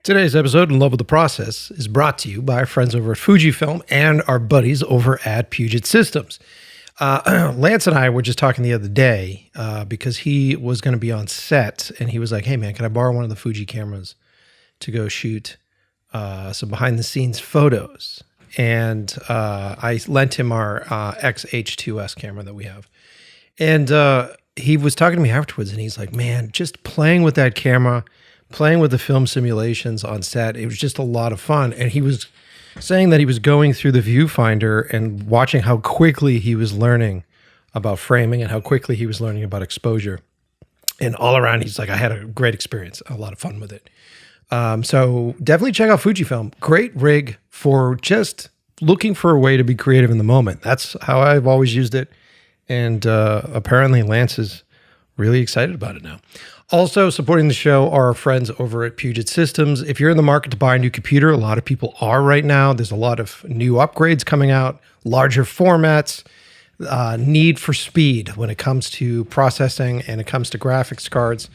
Today's episode, In Love with the Process, is brought to you by our friends over at Fujifilm and our buddies over at Puget Systems. Lance and I were just talking the other day because he was going to be on set, and he was like, hey, man, can I borrow one of the Fuji cameras to go shoot some behind-the-scenes photos? And I lent him our XH2S camera that we have. And he was talking to me afterwards, and he's like, man, just playing with that camera, playing with the film simulations on set, it was just a lot of fun. And he was saying that he was going through the viewfinder and watching how quickly he was learning about framing and how quickly he was learning about exposure. And all around, he's like, I had a great experience, a lot of fun with it. So definitely check out Fujifilm. Great rig for just looking for a way to be creative in the moment. That's how I've always used it. And apparently Lance is really excited about it now. Also supporting the show are our friends over at Puget Systems. If you're in the market to buy a new computer, a lot of people are right now. There's a lot of new upgrades coming out, larger formats, need for speed when it comes to processing and it comes to graphics cards.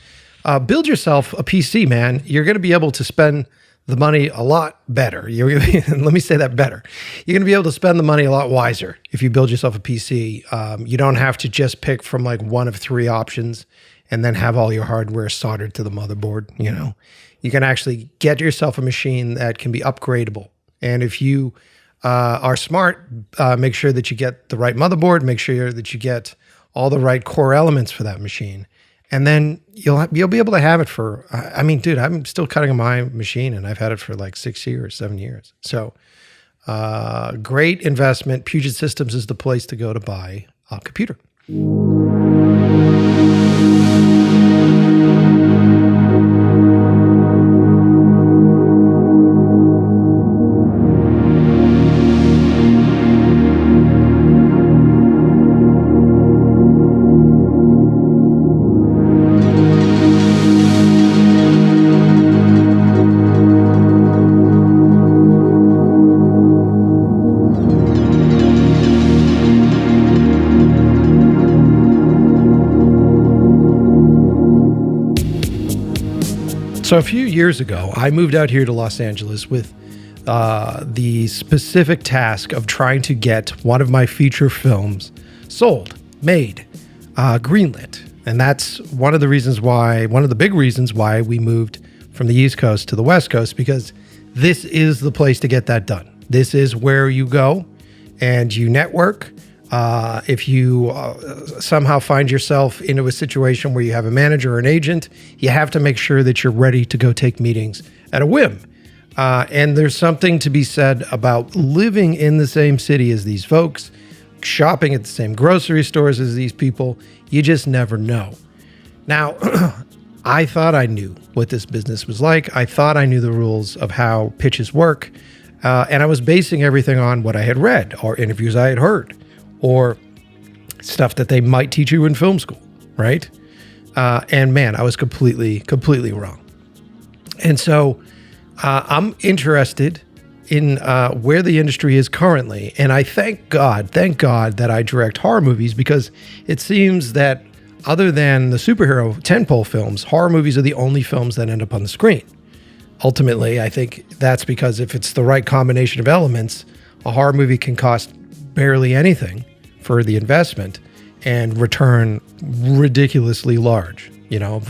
Build yourself a PC, man. You're going to be able to spend the money a lot better. Let me say that better. You're going to be able to spend the money a lot wiser if you build yourself a PC. You don't have to just pick from like one of three options and then have all your hardware soldered to the motherboard. You know, you can actually get yourself a machine that can be upgradable. And if you are smart, make sure that you get the right motherboard, make sure that you get all the right core elements for that machine. And then you'll be able to have it for, I mean, dude, I'm still cutting my machine and I've had it for like 6 years, 7 years. So great investment. Puget Systems is the place to go to buy a computer. So a few years ago, I moved out here to Los Angeles with the specific task of trying to get one of my feature films sold, made, greenlit. And that's one of the big reasons why we moved from the East Coast to the West Coast, because this is the place to get that done. This is where you go and you network. If you somehow find yourself into a situation where you have a manager or an agent, you have to make sure that you're ready to go take meetings at a whim. And there's something to be said about living in the same city as these folks, shopping at the same grocery stores as these people. You just never know. Now, I thought I knew what this business was like. I thought I knew the rules of how pitches work. And I was basing everything on what I had read or interviews I had heard, or stuff that they might teach you in film school, right? And man, I was completely wrong. And so I'm interested in where the industry is currently. And I thank God that I direct horror movies, because it seems that other than the superhero tentpole films, horror movies are the only films that end up on the screen. Ultimately, I think that's because if it's the right combination of elements, a horror movie can cost barely anything for the investment and return ridiculously large,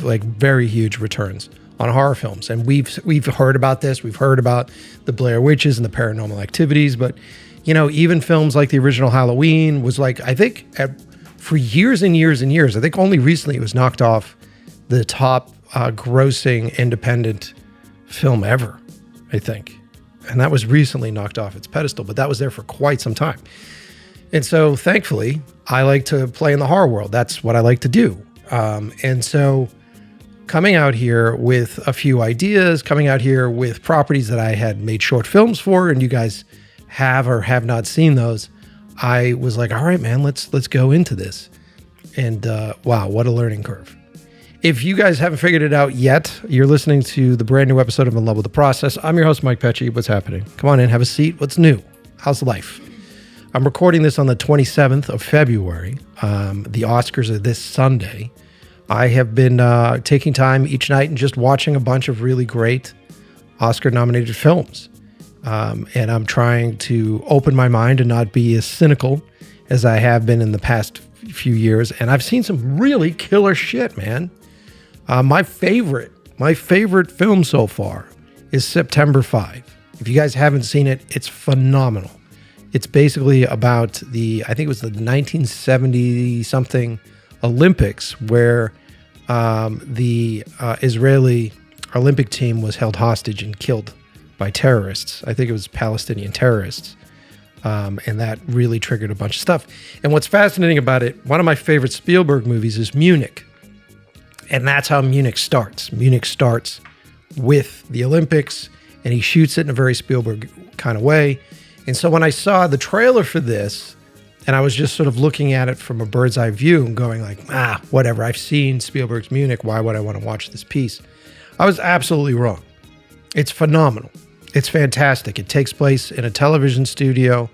like very huge returns on horror films. And we've heard about this. We've heard about the Blair Witches and the Paranormal Activities, but even films like the original Halloween was like, I think for years and years and years, I think only recently it was knocked off the top grossing independent film ever, I think. And that was recently knocked off its pedestal, but that was there for quite some time. And so thankfully, I like to play in the horror world. That's what I like to do. And so coming out here with a few ideas, coming out here with properties that I had made short films for, and you guys have or have not seen those, I was like, all right, man, let's go into this. And wow, what a learning curve. If you guys haven't figured it out yet, you're listening to the brand new episode of In Love with the Process. I'm your host, Mike Pecci. What's happening? Come on in, have a seat. What's new? How's life? I'm recording this on the 27th of February. The Oscars are this Sunday. I have been taking time each night and just watching a bunch of really great Oscar-nominated films. And I'm trying to open my mind and not be as cynical as I have been in the past few years. And I've seen some really killer shit, man. My favorite film so far is September 5. If you guys haven't seen it, it's phenomenal. It's basically about I think it was the 1970-something Olympics where the Israeli Olympic team was held hostage and killed by terrorists. I think it was Palestinian terrorists. And that really triggered a bunch of stuff. And what's fascinating about it, one of my favorite Spielberg movies is Munich. And that's how Munich starts. Munich starts with the Olympics, and he shoots it in a very Spielberg kind of way. And so when I saw the trailer for this, and I was just sort of looking at it from a bird's eye view and going like, whatever, I've seen Spielberg's Munich, why would I want to watch this piece? I was absolutely wrong. It's phenomenal. It's fantastic. It takes place in a television studio.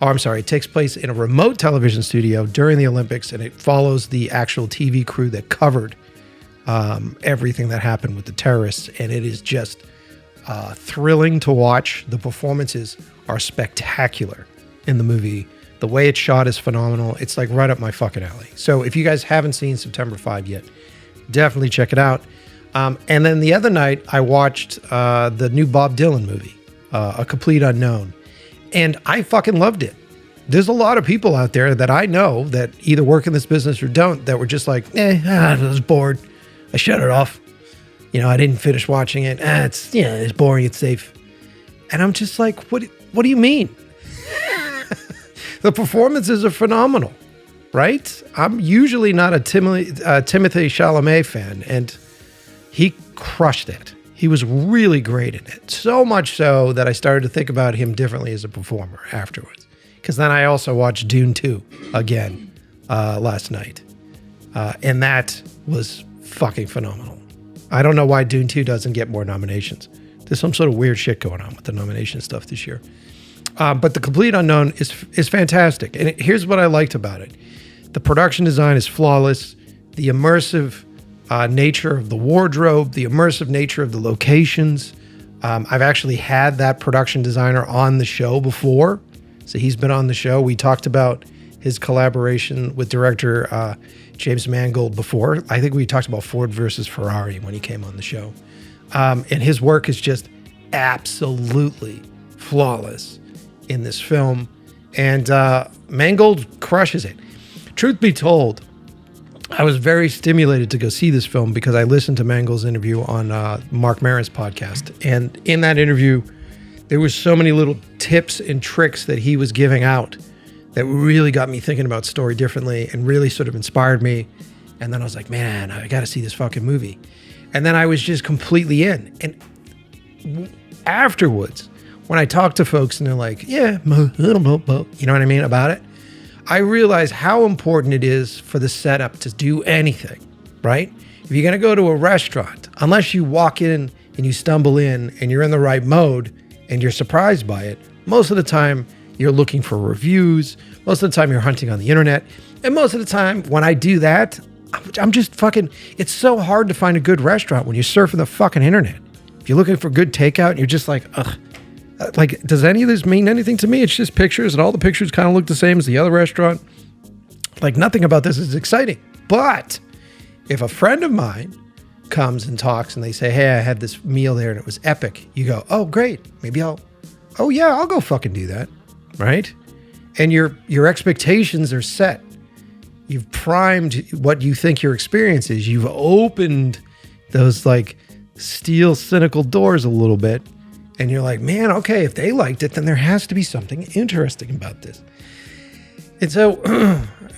It takes place in a remote television studio during the Olympics, and it follows the actual TV crew that covered everything that happened with the terrorists. And it is just thrilling to watch. The performances are spectacular in the movie. The way it's shot is phenomenal. It's like right up my fucking alley. So if you guys haven't seen September 5 yet, definitely check it out. And then the other night, I watched the new Bob Dylan movie, A Complete Unknown. And I fucking loved it. There's a lot of people out there that I know that either work in this business or don't, that were just like, I was bored. I shut it off. I didn't finish watching it. It's boring. It's safe. And I'm just like, what do you mean? The performances are phenomenal, right? I'm usually not a Timothée Chalamet fan, and he crushed it. He was really great in it. So much so that I started to think about him differently as a performer afterwards. Because then I also watched Dune 2 again last night. And that was fucking phenomenal. I don't know why Dune 2 doesn't get more nominations. There's some sort of weird shit going on with the nomination stuff this year. But The Complete Unknown is fantastic. And here's what I liked about it. The production design is flawless. The immersive nature of the wardrobe, the immersive nature of the locations. I've actually had that production designer on the show before. So he's been on the show. We talked about his collaboration with director James Mangold before. I think we talked about Ford versus Ferrari when he came on the show. And his work is just absolutely flawless in this film. And Mangold crushes it. Truth be told, I was very stimulated to go see this film because I listened to Mangold's interview on Mark Maron's podcast. And in that interview, there was so many little tips and tricks that he was giving out that really got me thinking about story differently and really sort of inspired me. And then I was like, man, I got to see this fucking movie. And then I was just completely in. And afterwards, when I talk to folks and they're like, yeah, you know what I mean about it? I realize how important it is for the setup to do anything, right? If you're going to go to a restaurant, unless you walk in and you stumble in and you're in the right mode and you're surprised by it, most of the time you're looking for reviews. Most of the time you're hunting on the internet. And most of the time when I do that, I'm just fucking, it's so hard to find a good restaurant when you're surfing the fucking internet. If you're looking for good takeout and you're just like, ugh. Like, does any of this mean anything to me? It's just pictures, and all the pictures kind of look the same as the other restaurant. Like, nothing about this is exciting. But if a friend of mine comes and talks and they say, hey, I had this meal there and it was epic, you go, oh, great. Maybe I'll go fucking do that, right? And your expectations are set. You've primed what you think your experience is. You've opened those, like, steel, cynical doors a little bit. And you're like, man, okay, if they liked it, then there has to be something interesting about this. And so,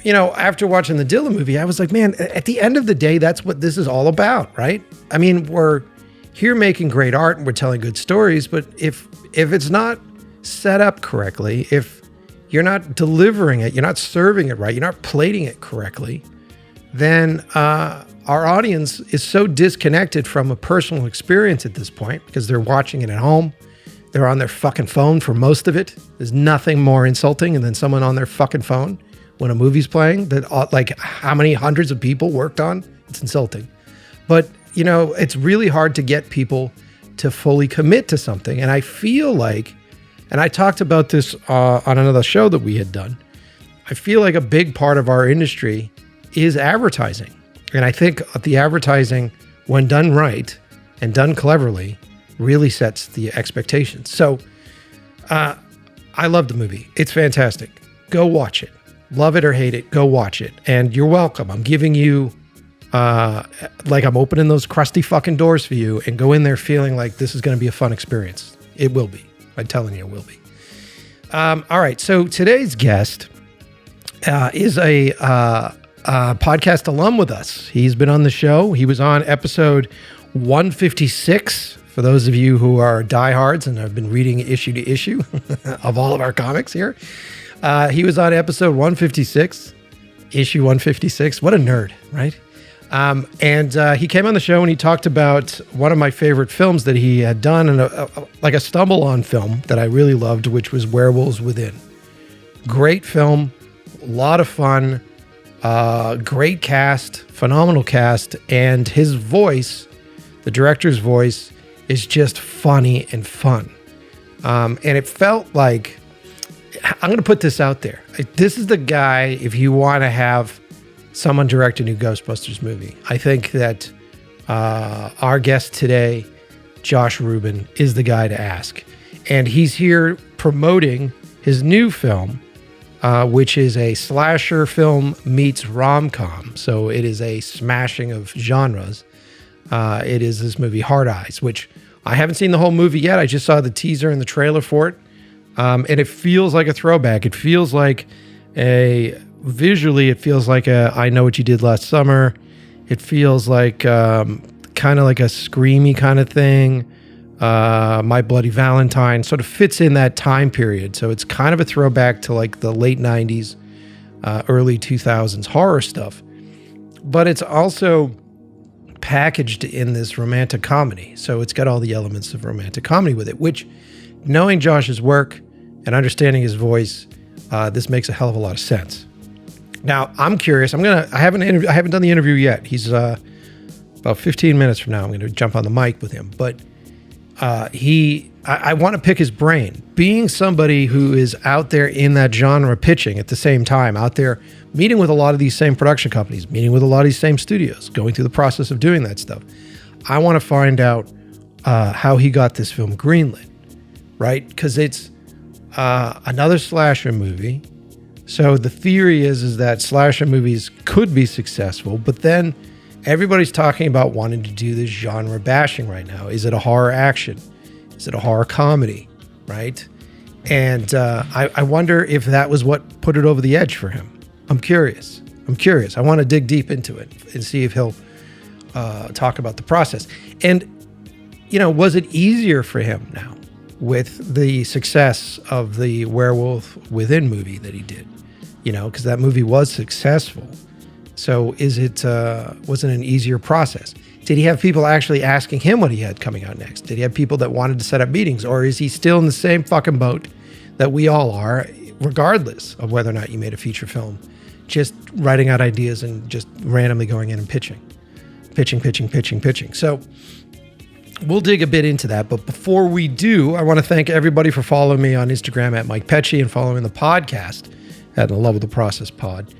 after watching the Dylan movie, I was like, man, at the end of the day, that's what this is all about, right? I mean, we're here making great art and we're telling good stories, but if it's not set up correctly, if you're not delivering it, you're not serving it right, you're not plating it correctly, then our audience is so disconnected from a personal experience at this point because they're watching it at home. They're on their fucking phone for most of it. There's nothing more insulting than someone on their fucking phone when a movie's playing that, like, how many hundreds of people worked on. It's insulting. But, it's really hard to get people to fully commit to something. And I feel like, and I talked about this on another show that we had done, I feel like a big part of our industry is advertising. And I think the advertising, when done right and done cleverly, really sets the expectations. So I love the movie. It's fantastic. Go watch it. Love it or hate it, go watch it. And you're welcome. I'm giving you, like I'm opening those crusty fucking doors for you, and go in there feeling like this is going to be a fun experience. It will be. I'm telling you, it will be. All right. So today's guest is a podcast alum with us. He's been on the show. He was on episode 156. For those of you who are diehards and have been reading issue to issue of all of our comics here, he was on episode 156, issue 156. What a nerd, right? And he came on the show and he talked about one of my favorite films that he had done, and like a stumble-on film that I really loved, which was Werewolves Within. Great film, a lot of fun, great cast, phenomenal cast, and his voice, the director's voice, is just funny and fun. And it felt like, I'm going to put this out there. This is the guy, if you want to have someone direct a new Ghostbusters movie. I think that our guest today, Josh Ruben, is the guy to ask. And he's here promoting his new film, which is a slasher film meets rom-com. So it is a smashing of genres. It is this movie, Hard Eyes, which I haven't seen the whole movie yet. I just saw the teaser and the trailer for it. And it feels like a throwback. It feels like visually, it feels like I Know What You Did Last Summer. It feels like kind of like a screamy kind of thing. My Bloody Valentine sort of fits in that time period. So it's kind of a throwback to like the late 90s, early 2000s horror stuff. But it's also packaged in this romantic comedy. So it's got all the elements of romantic comedy with it, which, knowing Josh's work and understanding his voice, this makes a hell of a lot of sense. Now, I'm curious. I haven't done the interview yet. He's about 15 minutes from now. I'm going to jump on the mic with him. But I want to pick his brain. Being somebody who is out there in that genre pitching at the same time, out there meeting with a lot of these same production companies, meeting with a lot of these same studios, going through the process of doing that stuff. I want to find out how he got this film greenlit, right? Because it's another slasher movie. So the theory is that slasher movies could be successful, but then everybody's talking about wanting to do this genre bashing right now. Is it a horror action? Is it a horror comedy? Right? And I wonder if that was what put it over the edge for him. I'm curious. I want to dig deep into it and see if he'll talk about the process. And, was it easier for him now with the success of the Werewolf Within movie that he did? Because that movie was successful. So was it an easier process? Did he have people actually asking him what he had coming out next? Did he have people that wanted to set up meetings? Or is he still in the same fucking boat that we all are, regardless of whether or not you made a feature film, just writing out ideas and just randomly going in and pitching? So we'll dig a bit into that. But before we do, I want to thank everybody for following me on Instagram at Mike Pecci and following the podcast at The Love of the Process Pod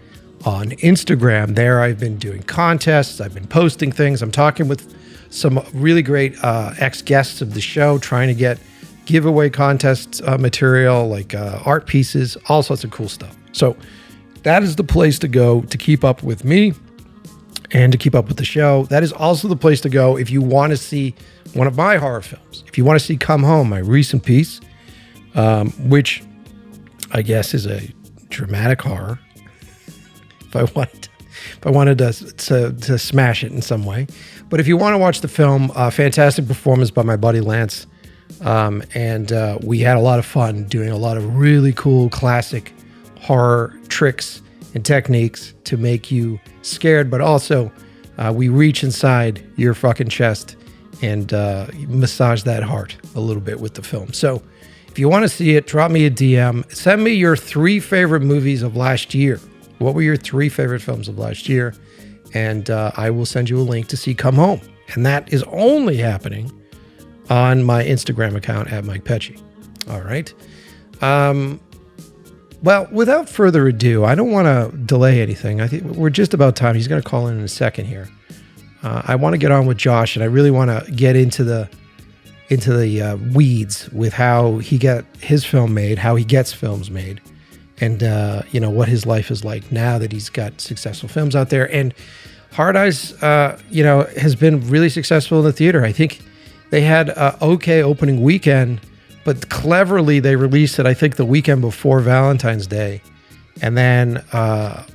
on Instagram. There I've been doing contests. I've been posting things. I'm talking with some really great ex-guests of the show, trying to get giveaway contest material like art pieces, all sorts of cool stuff. So that is the place to go to keep up with me and to keep up with the show. That is also the place to go if you want to see one of my horror films. If you want to see Come Home, my recent piece, which I guess is a dramatic horror. If I wanted to smash it in some way. But if you want to watch the film, fantastic performance by my buddy Lance. And we had a lot of fun doing a lot of really cool classic horror tricks and techniques to make you scared, but also we reach inside your fucking chest and massage that heart a little bit with the film. So if you want to see it, drop me a DM. Send me your 3 favorite movies of last year. What were your 3 favorite films of last year? And I will send you a link to see Come Home. And that is only happening on my Instagram account at Mike Pecci. All right. Well, without further ado, I don't want to delay anything. I think we're just about time. He's going to call in a second here. I want to get on with Josh, and I really want to get into the weeds with how he got his film made, how he gets films made, and what his life is like now that he's got successful films out there. And Hard Eyes, has been really successful in the theater. I think they had an okay opening weekend, but cleverly they released it, I think, the weekend before Valentine's Day. And then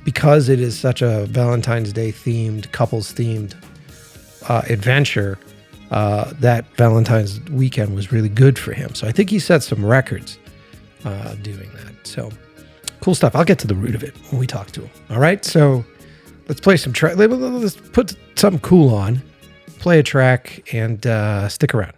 because it is such a Valentine's Day themed, couples themed adventure, that Valentine's weekend was really good for him. So I think he set some records doing that. So cool stuff. I'll get to the root of it when we talk to him. All right. So let's play some track. Let's put something cool on, play a track, and stick around.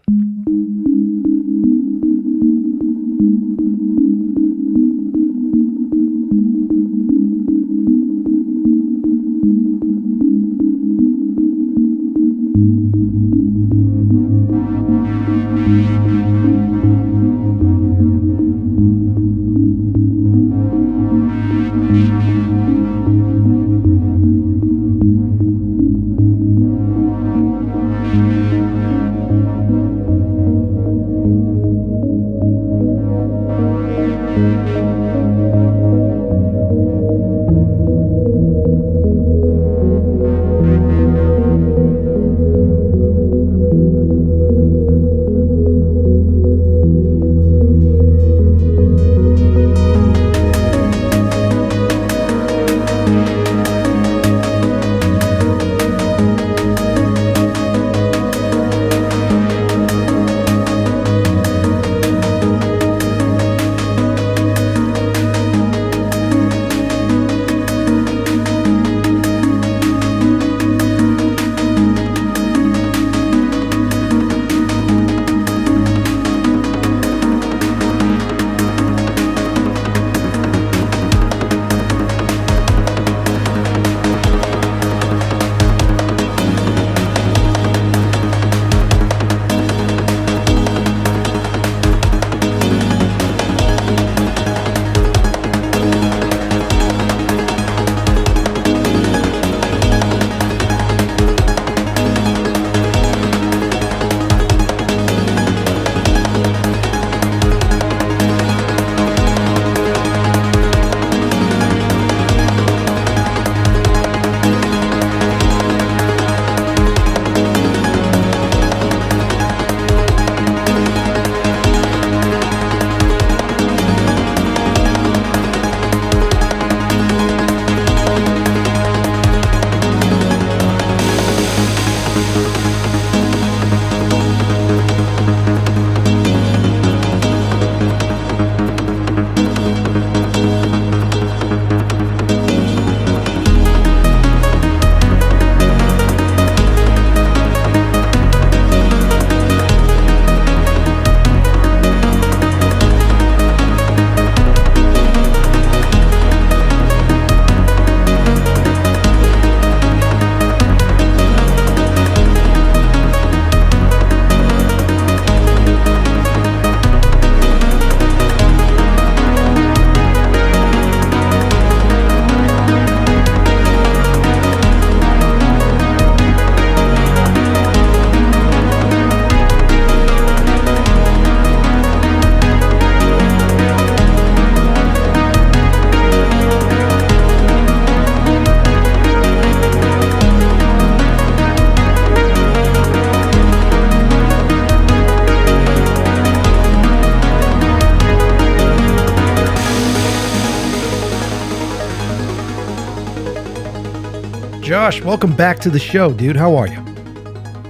Josh, welcome back to the show, dude. How are you?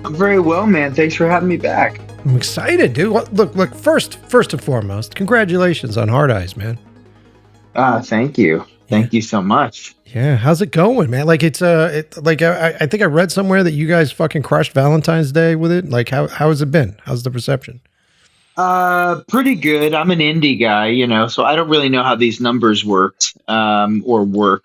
I'm very well, man. Thanks for having me back. I'm excited, dude. Look. First and foremost, congratulations on Hard Eyes, man. Thank you. Thank you so much. Yeah, how's it going, man? Like I think I read somewhere that you guys fucking crushed Valentine's Day with it. Like how has it been? How's the reception? Pretty good. I'm an indie guy, so I don't really know how these numbers worked, or work.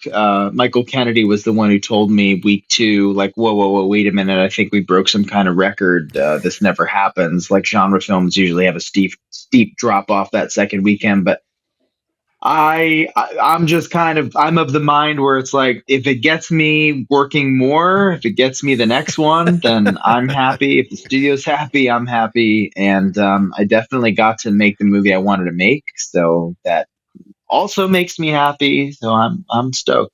Michael Kennedy was the one who told me week 2, like, whoa, whoa, whoa, wait a minute. I think we broke some kind of record. This never happens. Like genre films usually have a steep drop off that second weekend, but I'm just I'm of the mind where it's like, if it gets me working more, if it gets me the next one, then I'm happy. If the studio's happy, I'm happy. And I definitely got to make the movie I wanted to make, so that also makes me happy. So I'm stoked.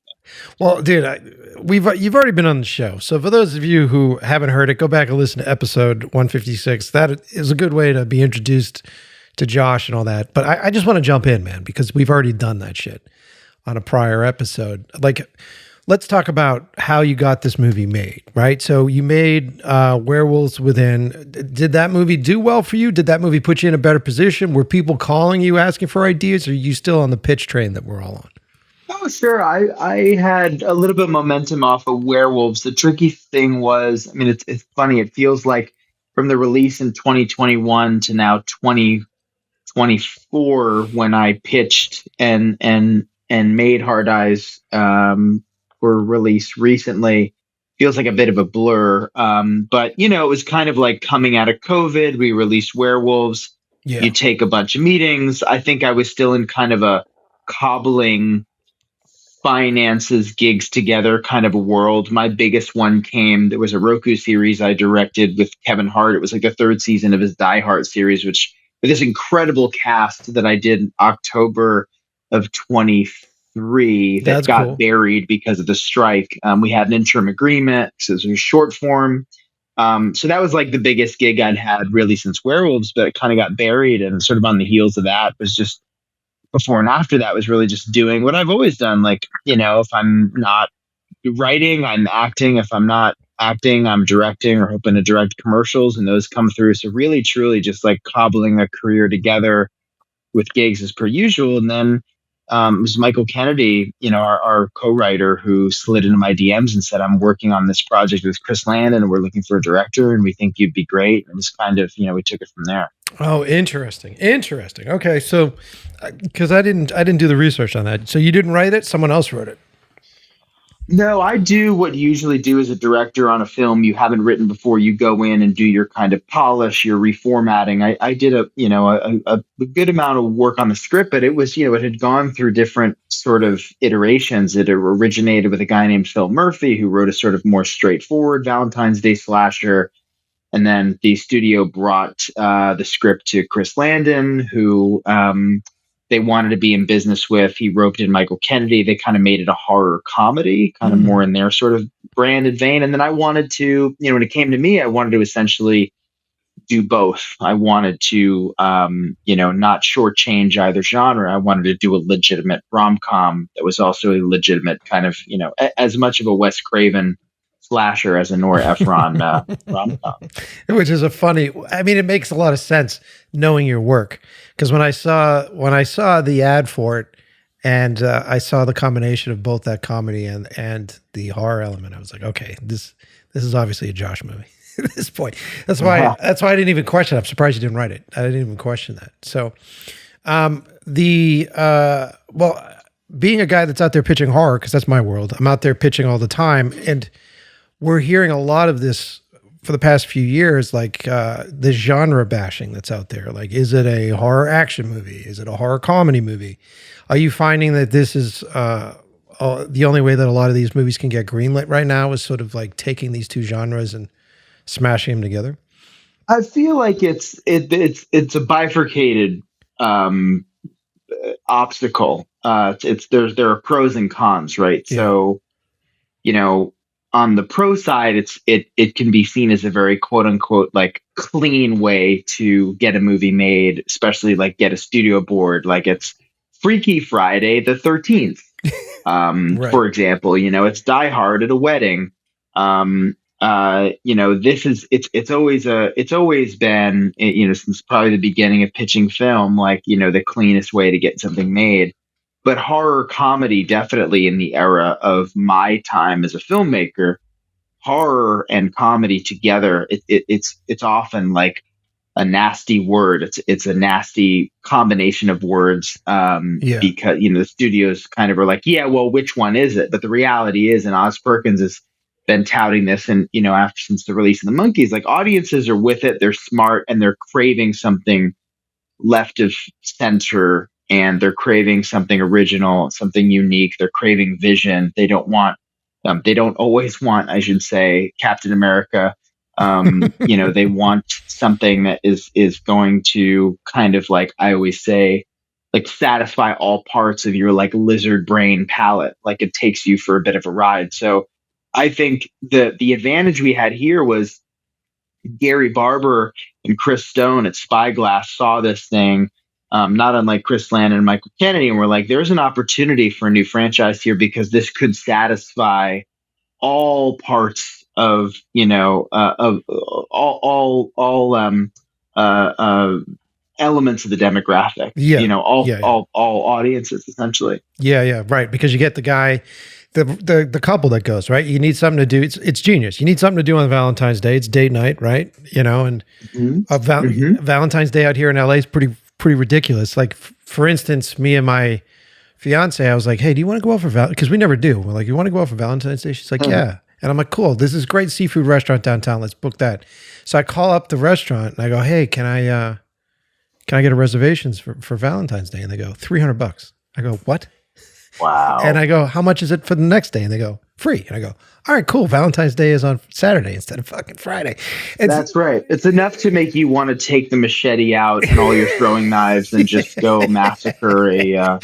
Well, dude, you've already been on the show. So for those of you who haven't heard it, go back and listen to episode 156. That is a good way to be introduced to Josh and all that. But I just want to jump in, man, because we've already done that shit on a prior episode. Like, let's talk about how you got this movie made, right? So you made Werewolves Within. Did that movie do well for you? Did that movie put you in a better position? Were people calling you asking for ideas? Or are you still on the pitch train that we're all on? Oh, sure. I had a little bit of momentum off of Werewolves. The tricky thing was, I mean, it's funny. It feels like from the release in 2021 to now 2024, when I pitched and made Hard Eyes, for release recently, feels like a bit of a blur. But it was kind of like coming out of COVID. We released Werewolves. Yeah. You take a bunch of meetings. I think I was still in kind of a cobbling finances, gigs together kind of a world. My biggest one came, there was a Roku series I directed with Kevin Hart. It was like the third season of his Die Hard series, which with this incredible cast that I did in October of 23 that That's got cool. buried because of the strike. We had an interim agreement, so it was a short form. So that was like the biggest gig I'd had really since Werewolves, but it kind of got buried. And sort of on the heels of that was just before and after that was really just doing what I've always done. Like, if I'm not writing, I'm acting. If I'm not acting, I'm directing or hoping to direct commercials, and those come through. So really, truly just like cobbling a career together with gigs as per usual. And then it was Michael Kennedy, our co-writer, who slid into my DMs and said, I'm working on this project with Chris Landon and we're looking for a director and we think you'd be great. And it was kind of, we took it from there. Oh, interesting. Interesting. Okay. So, because I didn't do the research on that. So you didn't write it. Someone else wrote it. No, I do what you usually do as a director on a film you haven't written before. You go in and do your kind of polish, your reformatting. I did a good amount of work on the script, but it was, it had gone through different sort of iterations. It originated with a guy named Phil Murphy, who wrote a sort of more straightforward Valentine's Day slasher. And then the studio brought the script to Chris Landon, who they wanted to be in business with. He roped in Michael Kennedy. They kind of made it a horror comedy, kind of more in their sort of branded vein. And then I wanted to, when it came to me, I wanted to essentially do both. I wanted to, not shortchange either genre. I wanted to do a legitimate rom-com that was also a legitimate kind of, as much of a Wes Craven slasher as a Nora Ephron rom-com. Which is it makes a lot of sense knowing your work. Because when I saw the ad for it and I saw the combination of both that comedy and the horror element, I was like, okay, this is obviously a Josh movie at this point. That's why I didn't even question it. I'm surprised you didn't write it. I didn't even question that. So being a guy that's out there pitching horror, because that's my world, I'm out there pitching all the time, and we're hearing a lot of this for the past few years, like the genre bashing that's out there. Like, is it a horror action movie? Is it a horror comedy movie? Are you finding that this is the only way that a lot of these movies can get greenlit right now is sort of like taking these two genres and smashing them together? I feel like it's a bifurcated obstacle. There are pros and cons, right? Yeah. So, on the pro side, it can be seen as a very quote unquote like clean way to get a movie made, especially like get a studio board. Like it's Freaky Friday the 13th, right. For example. It's Die Hard at a wedding. This is it's always been, since probably the beginning of pitching film, like, the cleanest way to get something made. But horror comedy, definitely in the era of my time as a filmmaker, horror and comedy together, it's often like a nasty word. It's a nasty combination of words. Yeah. Because the studios kind of are like, yeah, well, which one is it? But the reality is, and Oz Perkins has been touting this, and after since the release of the Monkeys, like audiences are with it. They're smart and they're craving something left of center, and they're craving something original, something unique. They're craving vision. They don't want, they don't always want, I should say, Captain America. They want something that is going to kind of, like I always say, like satisfy all parts of your like lizard brain palate. Like it takes you for a bit of a ride. So I think the advantage we had here was Gary Barber and Chris Stone at Spyglass saw this thing, not unlike Chris Landon and Michael Kennedy, and we're like, there's an opportunity for a new franchise here because this could satisfy all parts of of all elements of the demographic. Yeah. All audiences essentially. Yeah, right. Because you get the guy, the couple that goes, right. You need something to do. It's genius. You need something to do on Valentine's Day. It's date night, right? And Valentine's Day out here in LA is pretty ridiculous. Like for instance, me and my fiance, I was like, hey, do you want to go out for Valentine's? Because we never do. We're like, you want to go out for Valentine's Day? She's like, yeah. And I'm like, cool. This is a great seafood restaurant downtown. Let's book that. So I call up the restaurant and I go, hey, can I get a reservations for Valentine's Day? And they go, $300. I go, what? Wow. And I go, how much is it for the next day? And they go, free. And I go, all right, cool. Valentine's Day is on Saturday instead of fucking Friday. That's right. It's enough to make you want to take the machete out and all your throwing knives and just go massacre a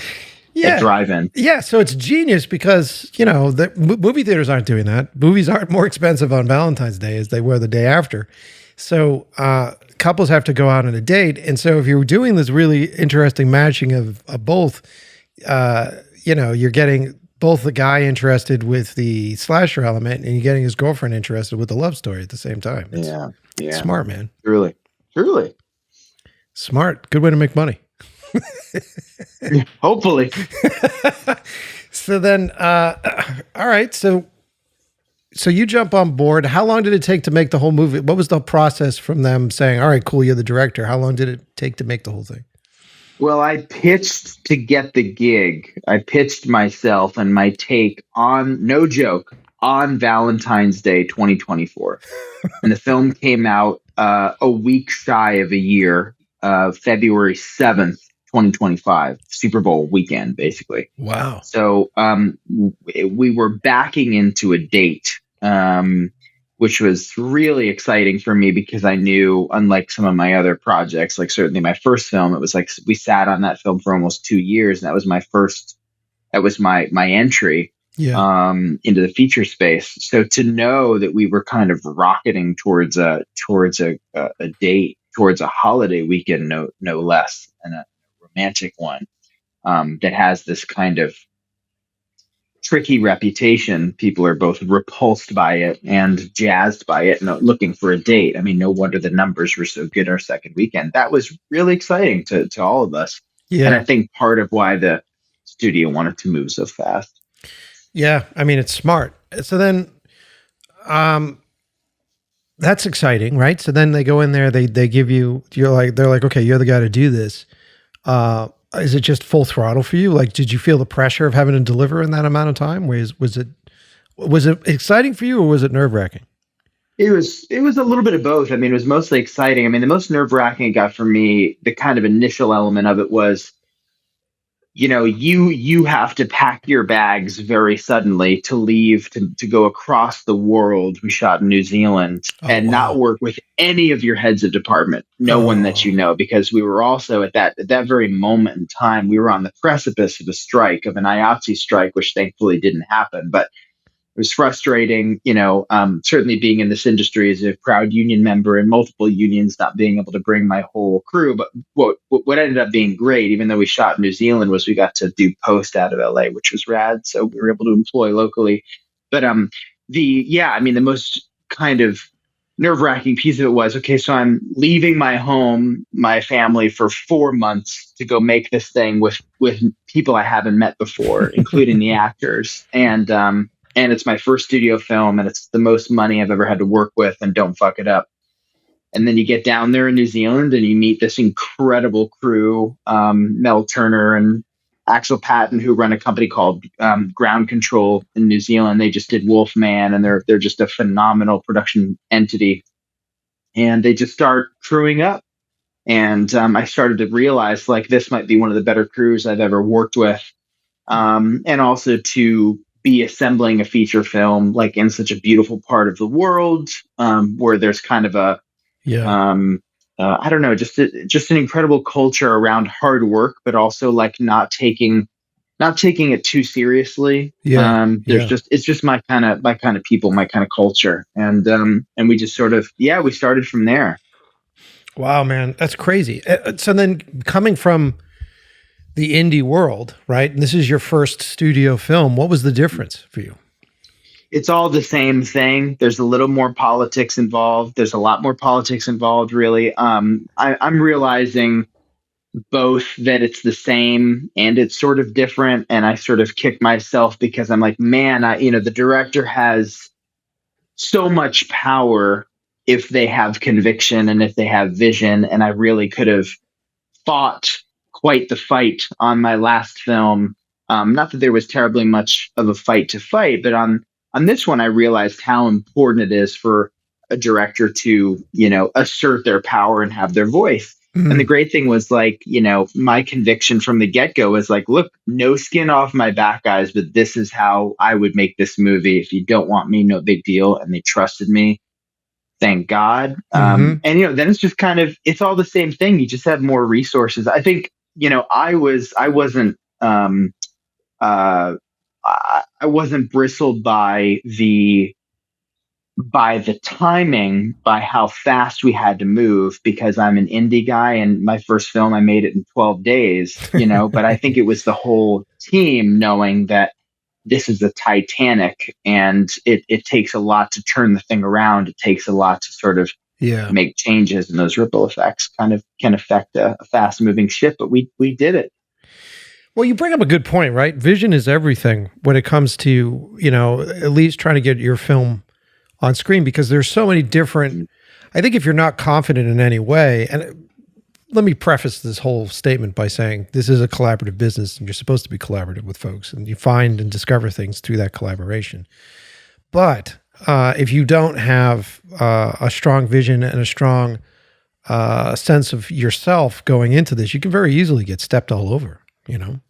drive-in. Yeah, so it's genius because, the movie theaters aren't doing that. Movies aren't more expensive on Valentine's Day as they were the day after. So couples have to go out on a date. And so if you're doing this really interesting matching of both, you're getting both the guy interested with the slasher element and you're getting his girlfriend interested with the love story at the same time. It's smart, man. Truly. Smart. Good way to make money. Hopefully. So then, all right. So you jump on board. How long did it take to make the whole movie? What was the process from them saying, all right, cool, you're the director? How long did it take to make the whole thing? Well, I pitched to get the gig. I pitched myself and my take on, no joke, on Valentine's Day 2024. And the film came out a week shy of a year, February 7th, 2025, Super Bowl weekend, basically. Wow. So we were backing into a date, which was really exciting for me because I knew, unlike some of my other projects, like certainly my first film, it was like we sat on that film for almost 2 years, and that was my entry into the feature space. So to know that we were kind of rocketing towards a date, towards a holiday weekend, no less, and a romantic one that has this kind of tricky reputation. People are both repulsed by it and jazzed by it and looking for a date. I mean, no wonder the numbers were so good our second weekend. That was really exciting to all of us. Yeah. And I think part of why the studio wanted to move so fast. Yeah. I mean, it's smart. So then, that's exciting, right? So then they go in there, they give you, they're like, okay, you're the guy to do this. Is it just full throttle for you? Like, did you feel the pressure of having to deliver in that amount of time? Was it exciting for you, or was it nerve wracking? It was a little bit of both. I mean, it was mostly exciting. I mean, the most nerve wracking it got for me, the kind of initial element of it was, you have to pack your bags very suddenly to leave to go across the world. We shot in New Zealand and not work with any of your heads of department, no one that you know, because we were also at that very moment in time, we were on the precipice of a strike, of an IATSE strike, which thankfully didn't happen, but it was frustrating, certainly being in this industry as a proud union member in multiple unions, not being able to bring my whole crew. But what ended up being great, even though we shot in New Zealand, was we got to do post out of LA, which was rad. So we were able to employ locally. But the most kind of nerve-wracking piece of it was, okay, so I'm leaving my home, my family for 4 months to go make this thing with people I haven't met before, including the actors. And it's my first studio film, and it's the most money I've ever had to work with, and don't fuck it up. And then you get down there in New Zealand and you meet this incredible crew, Mel Turner and Axel Patton, who run a company called Ground Control in New Zealand. They just did Wolfman, and they're just a phenomenal production entity. And they just start crewing up. And I started to realize like this might be one of the better crews I've ever worked with. And also to be assembling a feature film like in such a beautiful part of the world, where there's kind of a I don't know, just an incredible culture around hard work, but also like not taking it too seriously. There's just it's just my kind of people, my kind of culture, and we just sort of we started from there. Wow, man, that's crazy. So then, coming from the indie world, right? And this is your first studio film. What was the difference for you? It's all the same thing. There's a little more politics involved. There's a lot more politics involved, really. I'm realizing both that it's the same and it's sort of different. And I sort of kick myself because I'm like, man, the director has so much power if they have conviction and if they have vision. And I really could have fought quite the fight on my last film. Not that there was terribly much of a fight to fight, but on this one, I realized how important it is for a director to, assert their power and have their voice. Mm-hmm. And the great thing was like, my conviction from the get-go was like, look, no skin off my back, guys, but this is how I would make this movie. If you don't want me, no big deal. And they trusted me. Thank God. And, then it's just kind of, it's all the same thing. You just have more resources. I think, I wasn't bristled by the timing, by how fast we had to move, because I'm an indie guy and my first film, I made it in 12 days, but I think it was the whole team knowing that this is a Titanic and it takes a lot to turn the thing around. It takes a lot to sort of make changes, and those ripple effects kind of can affect a fast moving ship, but we did it. Well, you bring up a good point, right? Vision is everything when it comes to, at least trying to get your film on screen, because there's so many different, I think if you're not confident in any way, and let me preface this whole statement by saying this is a collaborative business and you're supposed to be collaborative with folks and you find and discover things through that collaboration. But if you don't have a strong vision and a strong sense of yourself going into this, you can very easily get stepped all over,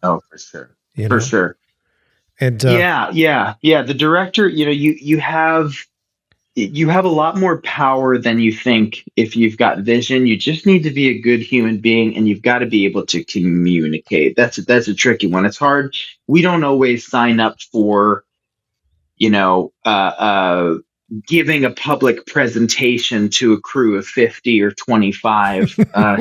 Oh, for sure. For sure. And the director, you have a lot more power than you think if you've got vision. You just need to be a good human being, and you've got to be able to communicate. That's a tricky one. It's hard. We don't always sign up for, giving a public presentation to a crew of 50 or 25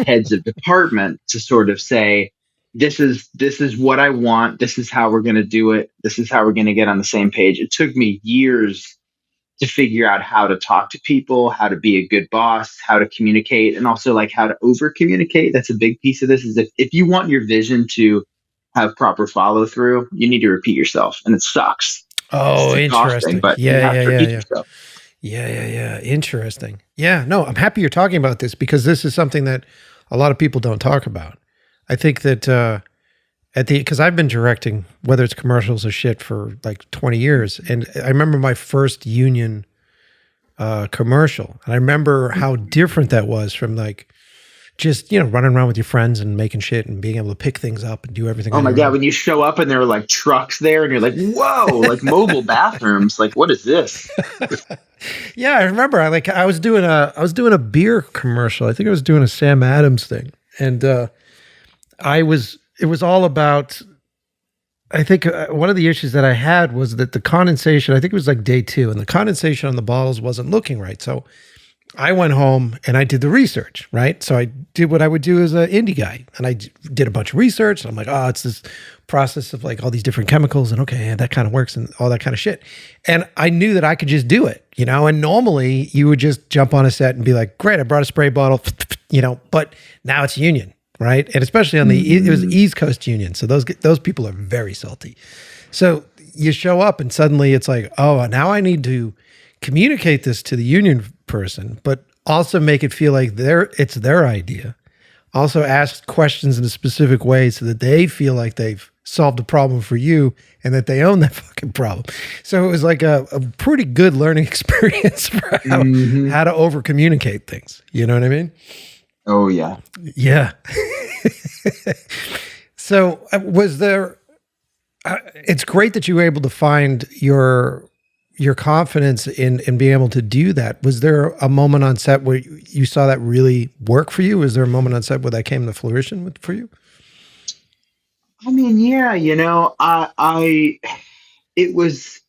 heads of department to sort of say, this is what I want. This is how we're going to do it. This is how we're going to get on the same page. It took me years to figure out how to talk to people, how to be a good boss, how to communicate, and also like how to over communicate. That's a big piece of this. Is if you want your vision to have proper follow through, you need to repeat yourself, and it sucks. Oh, interesting. But yeah. Yourself. Yeah. Interesting. Yeah. No, I'm happy you're talking about this, because this is something that a lot of people don't talk about. I think that because I've been directing, whether it's commercials or shit, for like 20 years. And I remember my first union commercial. And I remember how different that was from like just, running around with your friends and making shit and being able to pick things up and do everything. Oh my God. When you show up and there are like trucks there and you're like, whoa, like mobile bathrooms. Like, what is this? Yeah. I remember I was doing a beer commercial. I think I was doing a Sam Adams thing. And it was all about, I think one of the issues that I had was that the condensation, I think it was like day 2, and the condensation on the bottles wasn't looking right. So I went home and I did the research, right? So I did what I would do as an indie guy, and I did a bunch of research. And I'm like, oh, it's this process of like all these different chemicals, and okay, that kind of works and all that kind of shit. And I knew that I could just do it, and normally you would just jump on a set and be like, great, I brought a spray bottle, but now it's union. Right. And especially on it was East Coast union. So those people are very salty. So you show up and suddenly it's like, oh, now I need to communicate this to the union person, but Also make it feel like it's their idea. Also ask questions in a specific way so that they feel like they've solved a problem for you and that they own that fucking problem. So it was like a pretty good learning experience for Hmm. how to over communicate things. You know what I mean? Oh yeah. Yeah. So was there it's great that you were able to find your confidence in being able to do that. Was there a moment on set where you saw that really work for you? Was there a moment on set where that came to fruition for you? I mean, yeah, it was,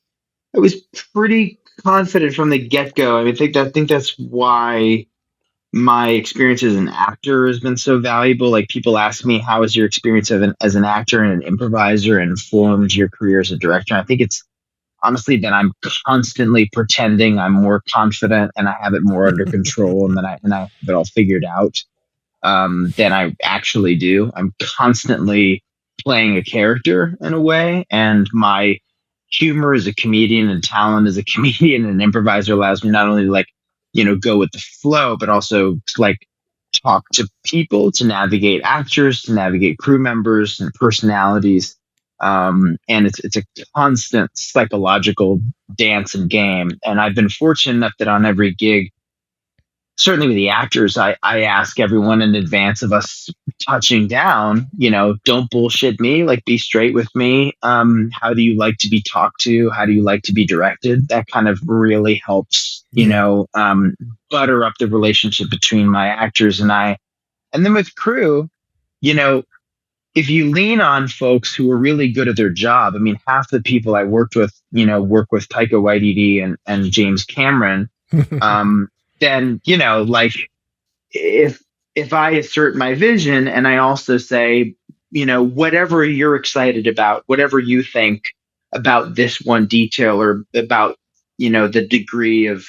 I was pretty confident from the get go. I mean, I think that's why my experience as an actor has been so valuable. Like people ask me, how has your experience as an actor and an improviser informed your career as a director? And I think it's honestly that I'm constantly pretending I'm more confident and I have it more under control and I have it all figured out than I actually do. I'm constantly playing a character in a way, and my humor as a comedian and talent as a comedian and improviser allows me not only to like, go with the flow, but also to like talk to people, to navigate actors, to navigate crew members and personalities. And it's a constant psychological dance and game. And I've been fortunate enough that on every gig, certainly with the actors, I ask everyone in advance of us touching down, don't bullshit me, like be straight with me. How do you like to be talked to? How do you like to be directed? That kind of really helps, Yeah. butter up the relationship between my actors and I. And then with crew, you know, if you lean on folks who are really good at their job, I mean, half the people I worked with, work with Taika Waititi and James Cameron. Um, then like if I assert my vision and I also say, whatever you're excited about, whatever you think about this one detail or about, the degree of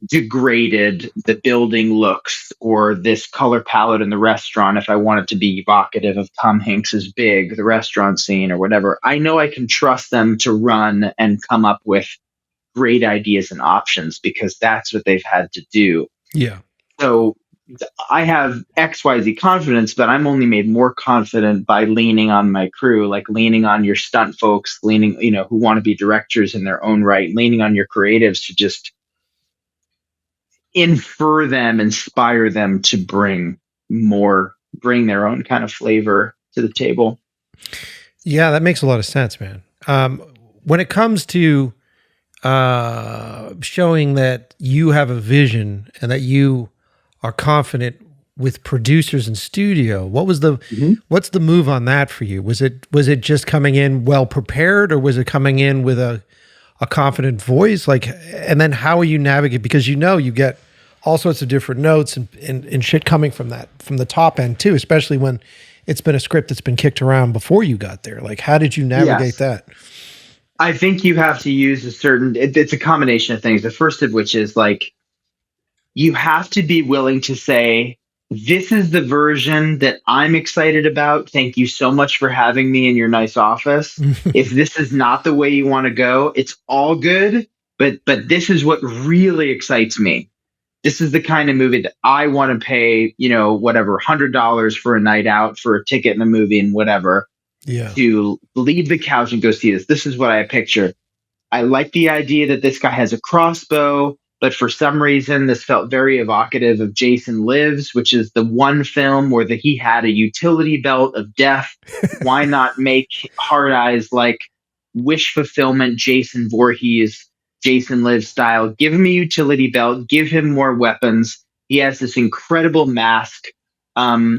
degraded the building looks or this color palette in the restaurant, if I want it to be evocative of Tom Hanks's Big, the restaurant scene or whatever, I know I can trust them to run and come up with great ideas and options because that's what they've had to do. Yeah. So I have XYZ confidence, but I'm only made more confident by leaning on my crew, like leaning on your stunt folks, leaning, who want to be directors in their own right, leaning on your creatives to just infer them, inspire them to bring their own kind of flavor to the table. Yeah, that makes a lot of sense, man. When it comes to showing that you have a vision and that you are confident with producers and studio, Mhm. what's the move on that for you? Was it just coming in well prepared, or was it coming in with a confident voice? Like, and then how are you navigate? Because you get all sorts of different notes and shit coming from the top end too, especially when it's been a script that's been kicked around before you got there. Like, how did you navigate Yes. that? I think you have to use it's a combination of things. The first of which is like, you have to be willing to say, this is the version that I'm excited about. Thank you so much for having me in your nice office. If this is not the way you want to go, it's all good. But this is what really excites me. This is the kind of movie that I want to pay, whatever, $100 for a night out for a ticket in a movie and whatever Yeah. to leave the couch and go see this. This is what I picture. I like the idea that this guy has a crossbow, but for some reason, this felt very evocative of Jason Lives, which is the one film where he had a utility belt of death. Why not make Hard Eyes like wish fulfillment, Jason Voorhees, Jason Lives style? Give him a utility belt, give him more weapons. He has this incredible mask.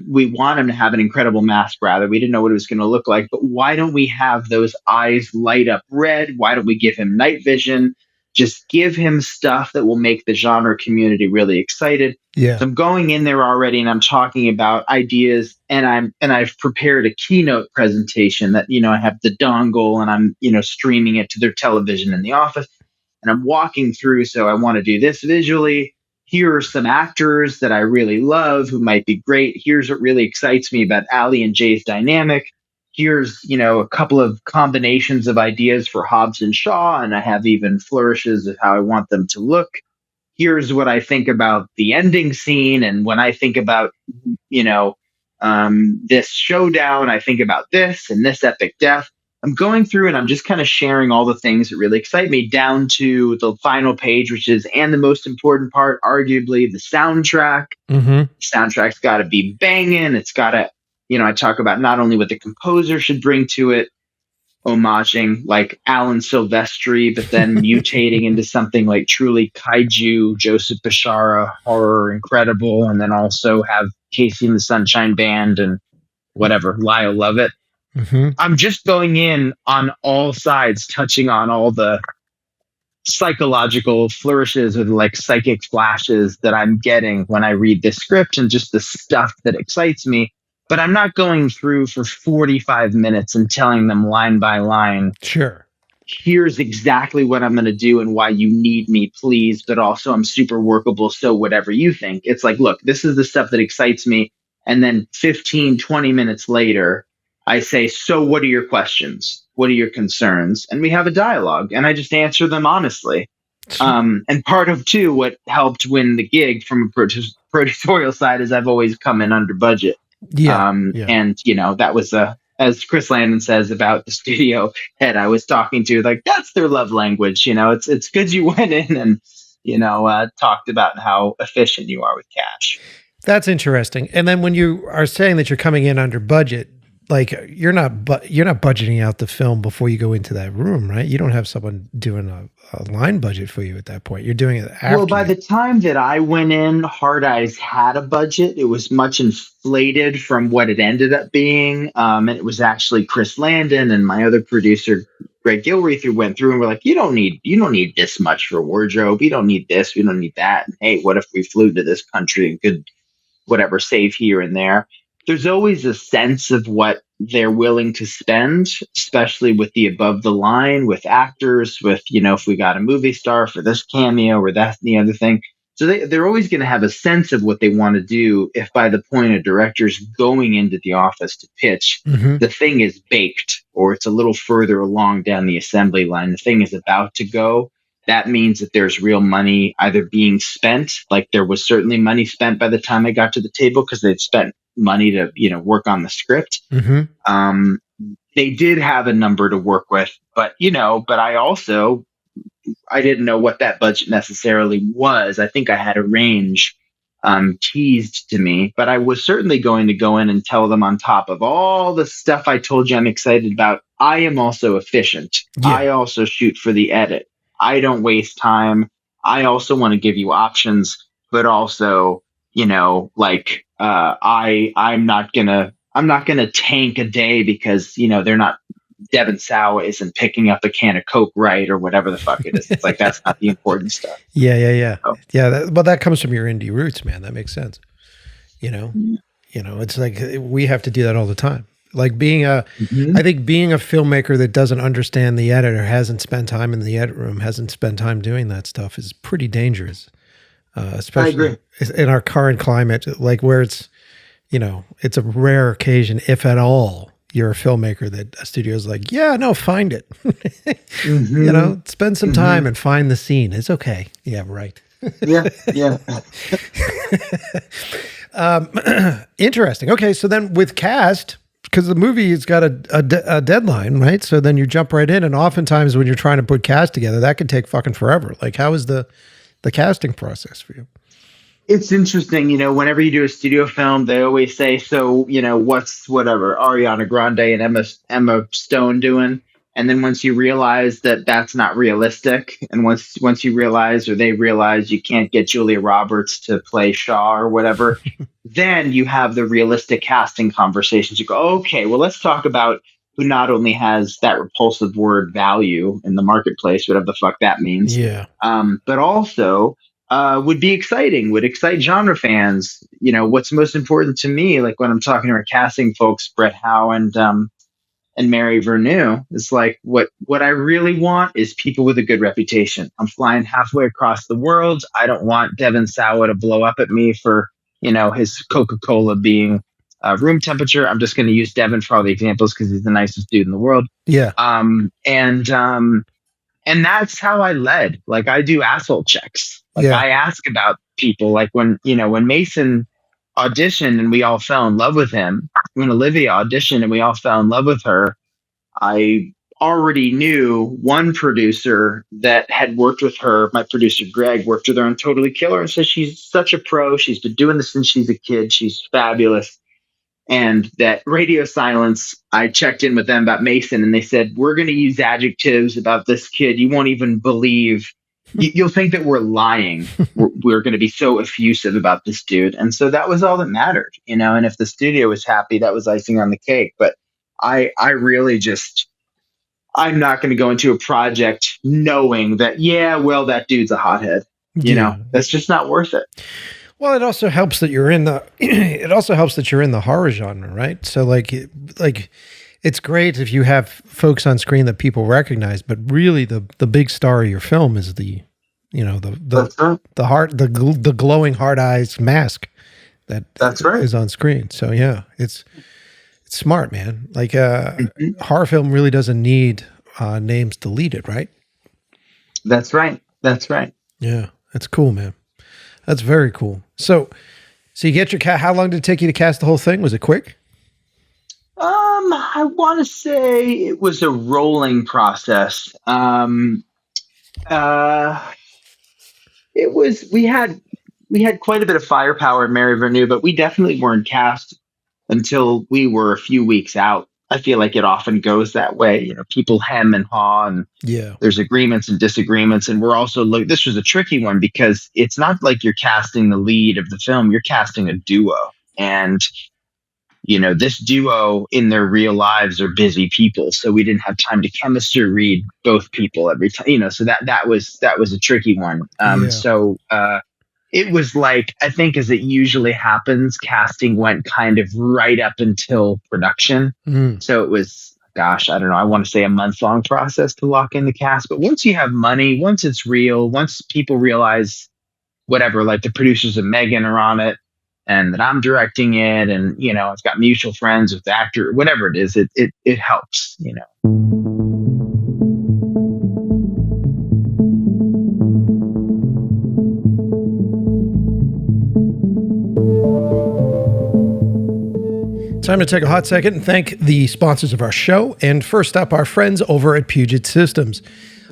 We want him to have an incredible mask, rather. We didn't know what it was going to look like, but why don't we have those eyes light up red? Why don't we give him night vision? Just give him stuff that will make the genre community really excited. Yeah. So I'm going in there already and I'm talking about ideas and I've prepared a keynote presentation that, I have the dongle and I'm, streaming it to their television in the office and I'm walking through. So I want to do this visually. Here are some actors that I really love who might be great. Here's what really excites me about Ali and Jay's dynamic. Here's, a couple of combinations of ideas for Hobbs and Shaw, and I have even flourishes of how I want them to look. here's what I think about the ending scene. And when I think about, you know, this showdown, I think about this and this epic death. I'm going through and I'm just kind of sharing all the things that really excite me down to the final page, which is, and the most important part, arguably the soundtrack. Mm-hmm. Soundtrack's got to be banging. It's got to, I talk about not only what the composer should bring to it, homaging like Alan Silvestri, but then mutating into something like truly kaiju, Joseph Bishara, horror, incredible, and then also have Casey and the Sunshine Band and whatever, Lyle Lovett. Mm-hmm. I'm just going in on all sides, touching on all the psychological flourishes or like psychic flashes that I'm getting when I read this script and just the stuff that excites me. But I'm not going through for 45 minutes and telling them line by line, sure, here's exactly what I'm going to do and why you need me, please. But also I'm super workable. So whatever you think, it's like, look, this is the stuff that excites me. And then 15, 20 minutes later, I say, so what are your questions? What are your concerns? And we have a dialogue and I just answer them honestly. And part of too, what helped win the gig from a producerial side is I've always come in under budget. Yeah. And that was as Chris Landon says about the studio head I was talking to, like, that's their love language. It's good you went in and, talked about how efficient you are with cash. That's interesting. And then when you are saying that you're coming in under budget, like you're not budgeting out the film before you go into that room, right? You don't have someone doing a line budget for you at that point. You're doing it after. Well, by the time that I went in, Hard Eyes had a budget. It was much inflated from what it ended up being. And it was actually Chris Landon and my other producer, Greg Gilreath, who went through and were like, you don't need this much for wardrobe. You don't need this. We don't need that. And, hey, what if we flew to this country and could whatever save here and there? There's always a sense of what they're willing to spend, especially with the above the line, with actors, with, if we got a movie star for this cameo or that and the other thing. So they're always going to have a sense of what they want to do if by the point a director's going into the office to pitch, the thing is baked or it's a little further along down the assembly line. The thing is about to go. That means that there's real money either being spent, like there was certainly money spent by the time I got to the table because they'd spent money to, work on the script. They did have a number to work with, but I didn't know what that budget necessarily was. I think I had a range teased to me, but I was certainly going to go in and tell them on top of all the stuff I told you I'm excited about, I am also efficient. Yeah. I also shoot for the edit. I don't waste time. I also want to give you options, but also, I'm not gonna tank a day because they're not, Devin Sawa isn't picking up a can of Coke right or whatever the fuck it is. It's like that's not the important stuff. Yeah. So. Yeah. That comes from your indie roots, man. That makes sense. It's like we have to do that all the time. Like I think being a filmmaker that doesn't understand the editor, hasn't spent time in the edit room, hasn't spent time doing that stuff is pretty dangerous. Especially in our current climate, like where it's, it's a rare occasion, if at all, you're a filmmaker that a studio's like, yeah, no, find it. Spend some time and find the scene. It's okay. Yeah, right. Yeah. Interesting. Okay, so then with cast, because the movie has got a deadline, right? So then you jump right in, and oftentimes when you're trying to put cast together, that could take fucking forever. Like, how is the casting process for you? It's interesting, whenever you do a studio film, they always say, so, what's whatever Ariana Grande and Emma Stone doing? And then once you realize that that's not realistic, and once you realize, or they realize you can't get Julia Roberts to play Shaw or whatever, then you have the realistic casting conversations. You go, okay, well, let's talk about who not only has that repulsive word value in the marketplace, whatever the fuck that means, but also would excite genre fans. What's most important to me, like when I'm talking to our casting folks, Brett Howe and Mary Vernew, is like what I really want is people with a good reputation. I'm flying halfway across the world. I don't want Devin Sawa to blow up at me for his Coca-Cola being room temperature. I'm just going to use Devin for all the examples because he's the nicest dude in the world. Yeah. And that's how I led. Like I do asshole checks. Like Yeah. I ask about people. Like when Mason auditioned and we all fell in love with him, when Olivia auditioned and we all fell in love with her, I already knew one producer that had worked with her. My producer, Greg, worked with her on Totally Killer and says she's such a pro. She's been doing this since she's a kid. She's fabulous. And that Radio Silence, I checked in with them about Mason and they said, we're going to use adjectives about this kid. You won't even believe, you'll think that we're lying. We're going to be so effusive about this dude. And so that was all that mattered, and if the studio was happy, that was icing on the cake. But I really just, I'm not going to go into a project knowing that, yeah, well, that dude's a hothead. That's just not worth it. Well, it also helps that you're in the it also helps that you're in the horror genre, right? So like it's great if you have folks on screen that people recognize, but really the big star of your film is the glowing hard eyes mask that's right is on screen. So yeah, it's smart, man. Like horror film really doesn't need names deleted, right? That's right. Yeah, that's cool, man. That's very cool. So you get your how long did it take you to cast the whole thing? Was it quick? I want to say it was a rolling process. It was, we had quite a bit of firepower in Mary Vernew, but we definitely weren't cast until we were a few weeks out. I feel like it often goes that way. People hem and haw, and there's agreements and disagreements. And we're also this was a tricky one because it's not like you're casting the lead of the film. You're casting a duo, and this duo in their real lives are busy people. So we didn't have time to chemistry read both people every time. So that was a tricky one. So it was like, I think as it usually happens, casting went kind of right up until production. So it was, gosh, I don't know, I want to say a month-long process to lock in the cast. But once you have money, once it's real, once people realize whatever, like the producers of Megan are on it and that I'm directing it, and, I've got mutual friends with the actor, whatever it is, it helps, Time to take a hot second and thank the sponsors of our show. And first up, our friends over at Puget Systems.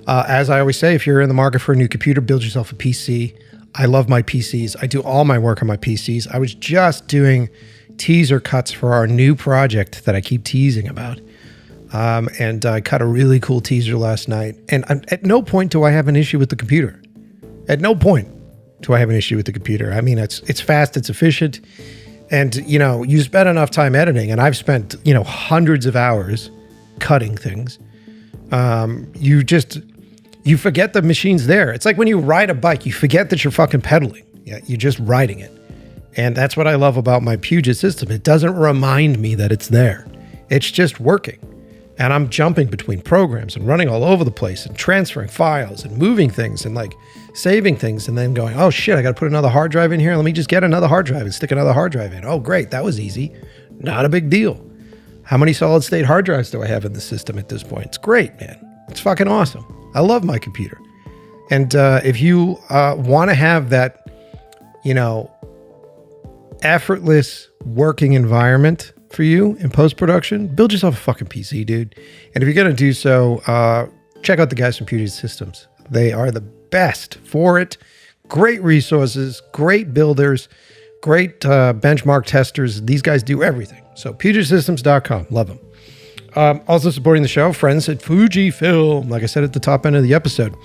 As I always say, if you're in the market for a new computer, build yourself a PC. I love my PCs. I do all my work on my PCs. I was just doing teaser cuts for our new project that I keep teasing about. And I cut a really cool teaser last night. And at no point do I have an issue with the computer. At no point do I have an issue with the computer. I mean, it's fast, it's efficient. And, you spend enough time editing, and I've spent, hundreds of hours cutting things. You forget the machine's there. It's like when you ride a bike, you forget that you're fucking pedaling. Yeah, you're just riding it. And that's what I love about my Puget system. It doesn't remind me that it's there. It's just working. And I'm jumping between programs and running all over the place and transferring files and moving things and like saving things and then going, oh shit, I got to put another hard drive in here. Let me just get another hard drive and stick another hard drive in. Oh, great. That was easy. Not a big deal. How many solid state hard drives do I have in the system at this point? It's great, man. It's fucking awesome. I love my computer. And if you want to have that, effortless working environment for you in post-production, build yourself a fucking PC, dude. And if you're going to do so, check out the guys from Puget Systems. They are the best for it. Great resources, great builders, great benchmark testers. These guys do everything. So PugetSystems.com. Love them. Also supporting the show, friends at Fujifilm, like I said at the top end of the episode.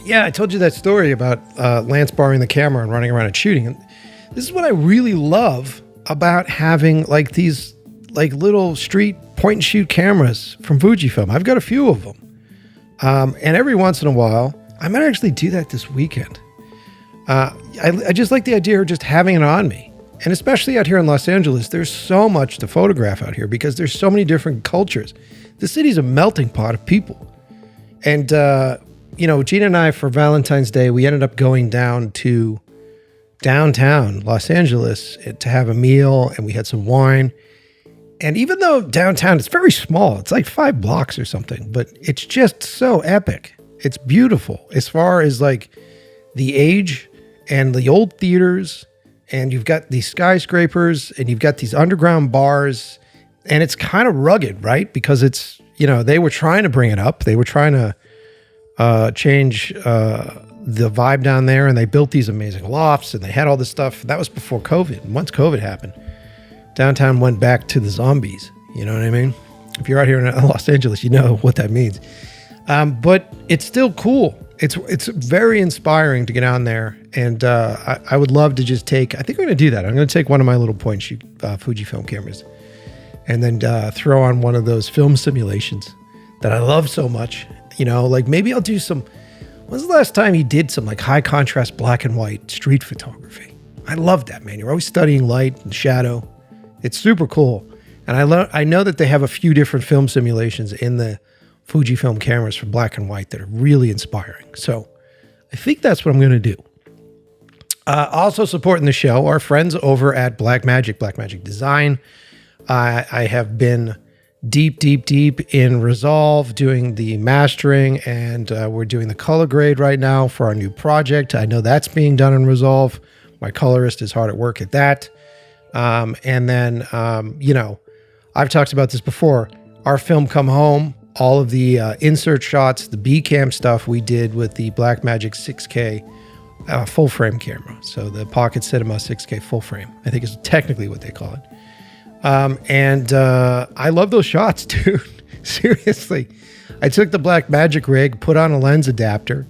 Yeah, I told you that story about Lance borrowing the camera and running around and shooting. And this is what I really love about having like these like little street point and shoot cameras from Fujifilm. I've got a few of them. And every once in a while, I might actually do that this weekend. I just like the idea of just having it on me. And especially out here in Los Angeles, there's so much to photograph out here because there's so many different cultures. The city's a melting pot of people. And, Gina and I, for Valentine's Day, we ended up going down to downtown Los Angeles to have a meal, and we had some wine. And even though downtown is very small, it's like 5 blocks or something, but it's just so epic. It's beautiful as far as like the age and the old theaters, and you've got these skyscrapers and you've got these underground bars, and it's kind of rugged, right? Because it's, you know, they were trying to bring it up. They were trying to change the vibe down there, and they built these amazing lofts and they had all this stuff. That was before COVID. And once COVID happened, downtown went back to the zombies. You know what I mean? If you're out here in Los Angeles, you know what that means. But it's still cool. It's very inspiring to get on there. And I would love to just take, I think I'm going to do that. I'm going to take one of my little point shoot Fujifilm cameras and then throw on one of those film simulations that I love so much. You know, like maybe I'll do some, when's the last time you did some like high contrast black and white street photography? I love that, man. You're always studying light and shadow. It's super cool. And I know that they have a few different film simulations in the Fujifilm cameras for black and white that are really inspiring. So I think that's what I'm going to do. Also supporting the show, our friends over at Blackmagic Design. I have been deep in Resolve doing the mastering, and we're doing the color grade right now for our new project. I know that's being done in Resolve. My colorist is hard at work at that. And then, you know, I've talked about this before. Our film Come Home, all of the insert shots, the B-cam stuff we did with the Blackmagic 6K full frame camera. So the Pocket Cinema 6K full frame, I think is technically what they call it. And I love those shots, dude. Seriously. I took the Blackmagic rig, put on a lens adapter,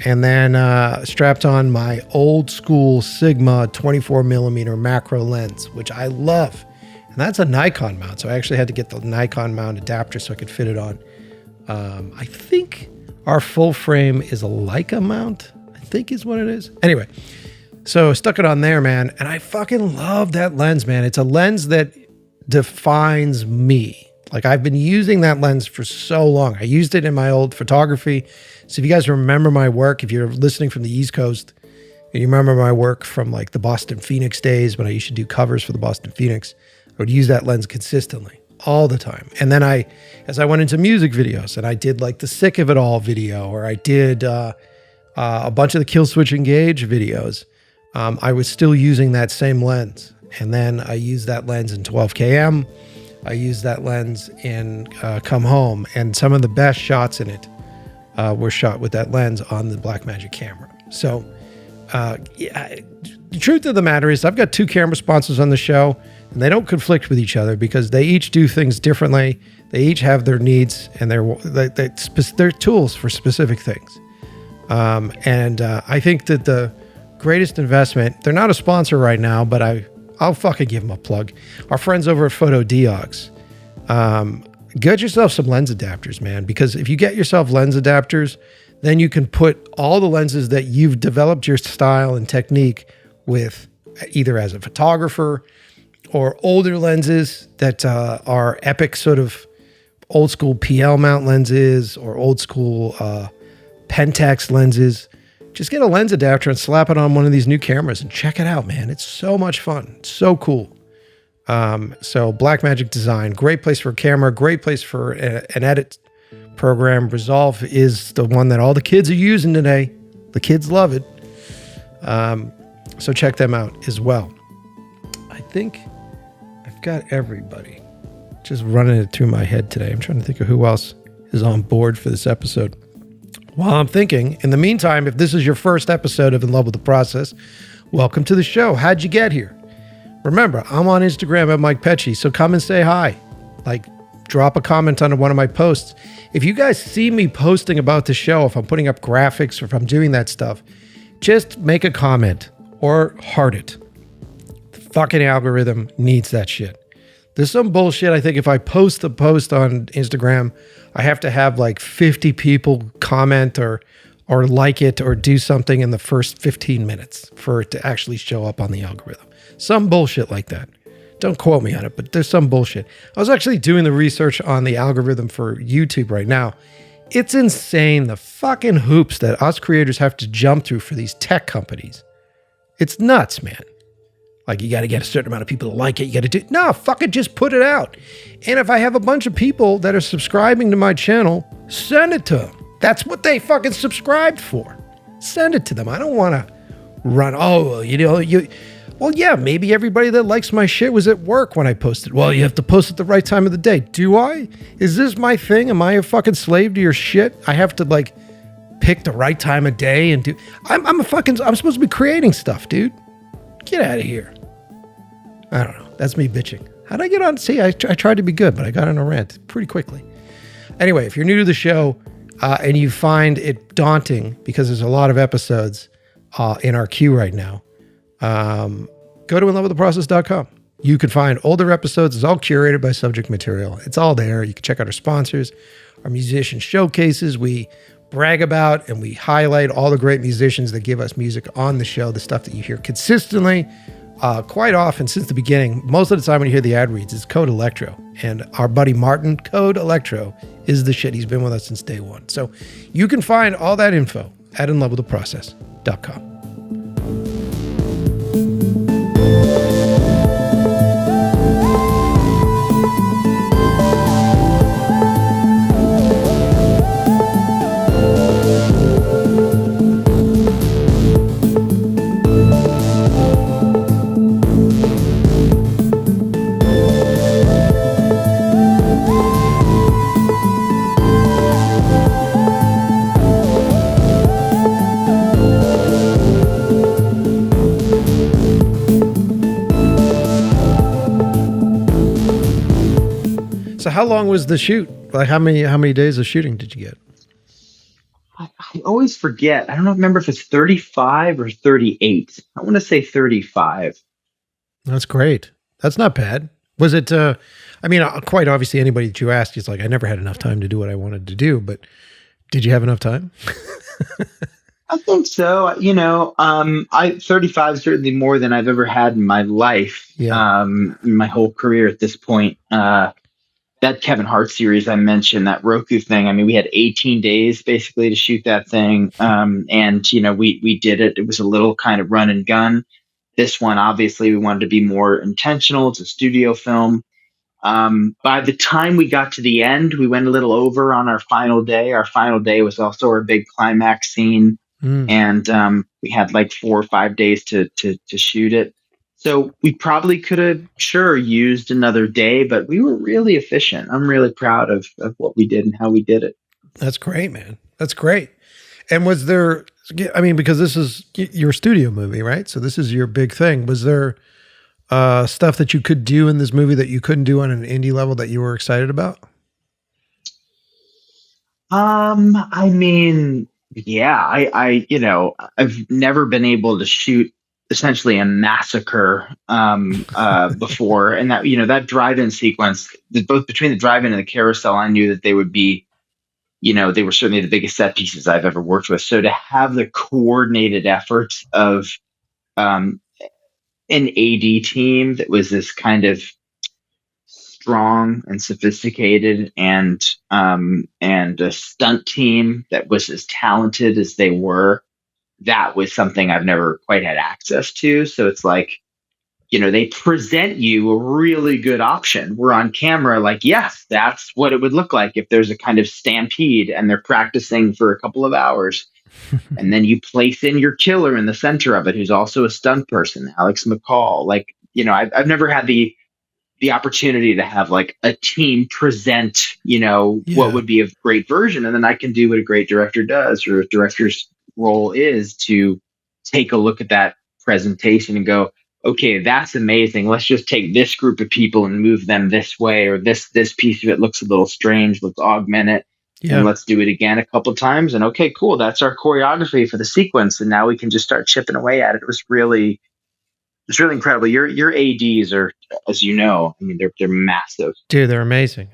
and then strapped on my old school Sigma 24 millimeter macro lens, which I love. And that's a Nikon mount. So I actually had to get the Nikon mount adapter so I could fit it on. I think our full frame is a Leica mount, I think is what it is. Anyway, so stuck it on there, man. And I fucking love that lens, man. It's a lens that defines me. Like I've been using that lens for so long. I used it in my old photography. So if you guys remember my work, if you're listening from the East Coast and you remember my work from like the Boston Phoenix days when I used to do covers for the Boston Phoenix, I would use that lens consistently all the time. And then as I went into music videos and I did like the Sick of It All video, or I did a bunch of the Kill Switch Engage videos, I was still using that same lens. And then I used that lens in 12KM. I used that lens in Come Home. And some of the best shots in it were shot with that lens on the Blackmagic camera. So yeah, the truth of the matter is I've got 2 camera sponsors on the show, and they don't conflict with each other because they each do things differently. They each have their needs and their tools for specific things. And I think that the greatest investment, they're not a sponsor right now, but I'll fucking give them a plug. Our friends over at Photo Deox. Get yourself some lens adapters, man, because if you get yourself lens adapters, then you can put all the lenses that you've developed your style and technique with, either as a photographer or older lenses that are epic sort of old school PL mount lenses or old school Pentax lenses. Just get a lens adapter and slap it on one of these new cameras and check it out, man. It's so much fun. It's so cool. So Blackmagic Design, great place for a camera, great place for an edit program. Resolve is the one that all the kids are using today. The kids love it. So check them out as well. I think I've got everybody just running it through my head today. I'm trying to think of who else is on board for this episode. While I'm thinking, in the meantime, if this is your first episode of In Love with the Process, welcome to the show. How'd you get here? Remember, I'm on Instagram at Mike Pecci, so come and say hi. Like, drop a comment under one of my posts. If you guys see me posting about the show, if I'm putting up graphics or if I'm doing that stuff, just make a comment or heart it. The fucking algorithm needs that shit. There's some bullshit. I think if I post the post on Instagram, I have to have like 50 people comment or like it or do something in the first 15 minutes for it to actually show up on the algorithm. Some bullshit like that. Don't quote me on it, but there's some bullshit. I was actually doing the research on the algorithm for YouTube right now. It's insane, the fucking hoops that us creators have to jump through for these tech companies. It's nuts, man. Like, you got to get a certain amount of people to like it. You got to do, no, fuck it, just put it out. And if I have a bunch of people that are subscribing to my channel, send it to them. That's what they fucking subscribed for. Send it to them. I don't want to run, well, yeah, maybe everybody that likes my shit was at work when I posted. Well, you have to post at the right time of the day. Do I? Is this my thing? Am I a fucking slave to your shit? I have to, like, pick the right time of day and do... I'm supposed to be creating stuff, dude. Get out of here. I don't know. That's me bitching. How'd I get on? See, I tried to be good, but I got on a rant pretty quickly. Anyway, if you're new to the show and you find it daunting because there's a lot of episodes in our queue right now, go to inlovewiththeprocess.com. You can find older episodes. It's all curated by subject material. It's all there. You can check out our sponsors, our musician showcases. We brag about and we highlight all the great musicians that give us music on the show, the stuff that you hear consistently, quite often since the beginning. Most of the time when you hear the ad reads, it's Code Electro. And our buddy Martin, Code Electro, is the shit. He's been with us since day one. So you can find all that info at inlovewiththeprocess.com. So how long was the shoot? Like how many days of shooting did you get? I always forget. I don't remember if it's 35 or 38. I want to say 35. That's great. That's not bad. Was it, quite obviously anybody that you asked is like, I never had enough time to do what I wanted to do, but did you have enough time? I think so. 35 is certainly more than I've ever had in my life. Yeah. In my whole career at this point. That Kevin Hart series I mentioned, that Roku thing. I mean, we had 18 days basically to shoot that thing. We did it. It was a little kind of run and gun. This one, obviously, we wanted to be more intentional. It's a studio film. By the time we got to the end, we went a little over on our final day. Our final day was also our big climax scene. And we had like 4 or 5 days to shoot it. So we probably could have used another day, but we were really efficient. I'm really proud of what we did and how we did it. That's great, man. That's great. And was there, because this is your studio movie, right? So this is your big thing. Was there stuff that you could do in this movie that you couldn't do on an indie level that you were excited about? I've never been able to shoot essentially a massacre before, and that drive-in sequence, both between the drive-in and the carousel, I knew that they would be, they were certainly the biggest set pieces I've ever worked with. So to have the coordinated efforts of an AD team that was this kind of strong and sophisticated, and a stunt team that was as talented as they were, that was something I've never quite had access to. So it's like, they present you a really good option. We're on camera like, yes, that's what it would look like if there's a kind of stampede and they're practicing for a couple of hours. And then you place in your killer in the center of it, who's also a stunt person, Alex McCall. Like, I've never had the opportunity to have like a team present, what would be a great version. And then I can do what a great director does, or a director's role is, to take a look at that presentation and go, okay, that's amazing. Let's just take this group of people and move them this way, or this piece of it looks a little strange. Let's augment it. Yeah. And let's do it again a couple of times. And okay, cool. That's our choreography for the sequence. And now we can just start chipping away at it. It's really incredible. Your ADs are, as you know, they're massive. Dude, they're amazing.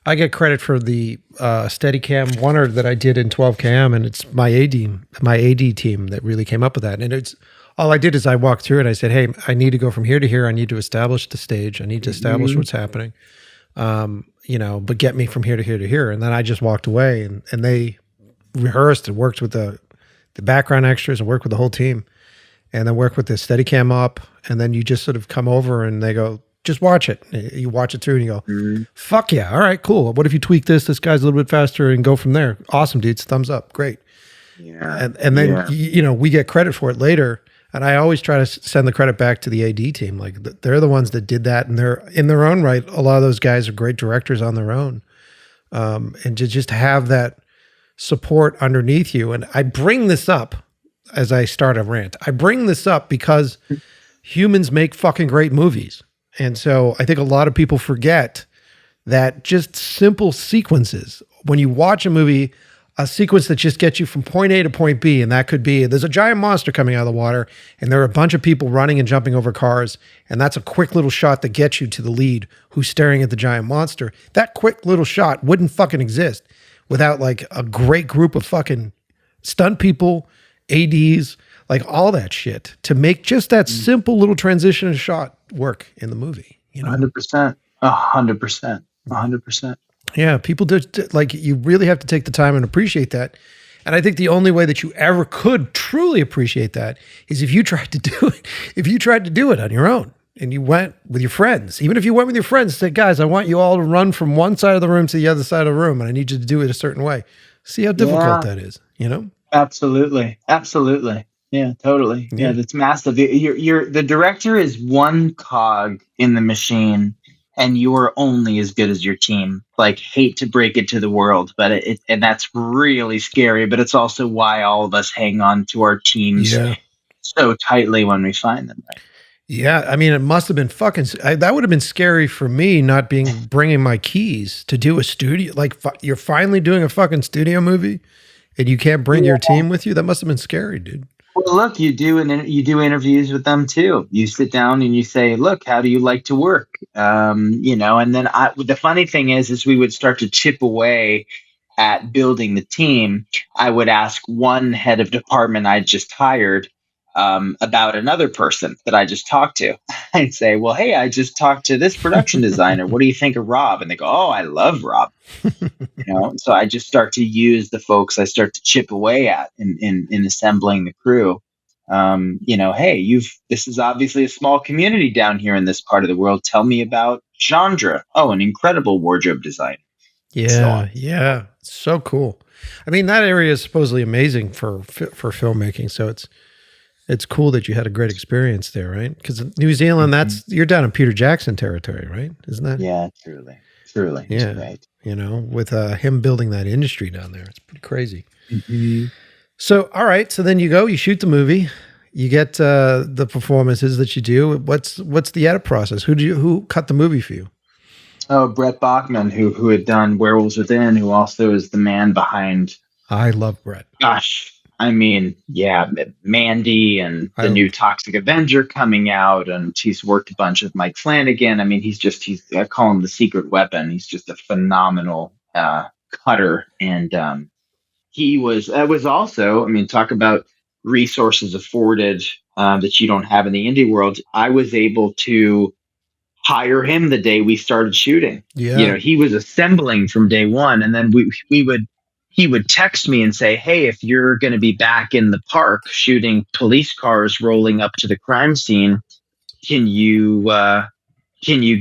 I get credit for the Steadicam oneer that I did in 12cam, and it's my AD team that really came up with that. And it's all I did is I walked through it. I said, hey, I need to go from here to here. I need to establish the stage. I need to establish what's happening. But get me from here to here to here. And then I just walked away, and they rehearsed and worked with the background extras and worked with the whole team. and then work with the Steadicam up, and then you just sort of come over and they go, just watch it. You watch it through and you go, fuck yeah, all right, cool. What if you tweak this? This guy's a little bit faster and go from there. Awesome, dudes. Thumbs up. Great. Yeah. And then, we get credit for it later. And I always try to send the credit back to the AD team. Like they're the ones that did that. And they're in their own right. A lot of those guys are great directors on their own. And to just have that support underneath you. And I bring this up as I start a rant. I bring this up because humans make fucking great movies. And so I think a lot of people forget that just simple sequences, when you watch a movie, a sequence that just gets you from point A to point B, and that could be, there's a giant monster coming out of the water, and there are a bunch of people running and jumping over cars, and that's a quick little shot that gets you to the lead who's staring at the giant monster. That quick little shot wouldn't fucking exist without like a great group of fucking stunt people, ADs, like all that shit to make just that simple little transition shot work in the movie. 100%, 100%, 100%. Yeah, people just like, you really have to take the time and appreciate that. And I think the only way that you ever could truly appreciate that is if you tried to do it. If you tried to do it on your own and you went with your friends, even if you went with your friends, said, guys, I want you all to run from one side of the room to the other side of the room, and I need you to do it a certain way. See how difficult that is, Absolutely. Absolutely. Yeah, totally. Yeah, that's massive. You're the director is one cog in the machine, and you are only as good as your team. Like, hate to break it to the world, but and that's really scary. But it's also why all of us hang on to our teams so tightly when we find them. Right? Yeah, I mean, it must have been fucking. That would have been scary for me, not bringing my keys to do a studio. Like, you're finally doing a fucking studio movie, and you can't bring your team with you. That must have been scary, dude. Well, look, you do interviews with them too. You sit down and you say, "Look, how do you like to work?" And then the funny thing is we would start to chip away at building the team. I would ask one head of department I just hired about another person that I just talked to. I'd say, "Well, hey, I just talked to this production designer. What do you think of Rob?" And they go, "Oh, I love Rob." So I just start to use the folks I start to chip away at in assembling the crew. Hey, this is obviously a small community down here in this part of the world. Tell me about Chandra. Oh, an incredible wardrobe designer. Yeah, so cool. I mean, that area is supposedly amazing for filmmaking. So it's cool that you had a great experience there, right? Because New Zealand, you're down in Peter Jackson territory, right? Isn't that? Yeah, truly. Yeah, right. With him building that industry down there, it's pretty crazy. Mm-hmm. So, all right. So then you shoot the movie, you get the performances that you do. What's the edit process? Who cut the movie for you? Oh, Brett Bachman, who had done Werewolves Within, who also is the man behind. I love Brett. Gosh, I mean, yeah, Mandy and the new Toxic Avenger coming out, and he's worked a bunch with Mike Flanagan. I mean, I call him the secret weapon. He's just a phenomenal cutter, and it was also, I mean, talk about resources afforded that you don't have in the indie world. I was able to hire him the day we started shooting. Yeah. He was assembling from day one, and then he would text me and say, "Hey, if you're going to be back in the park shooting police cars rolling up to the crime scene, can you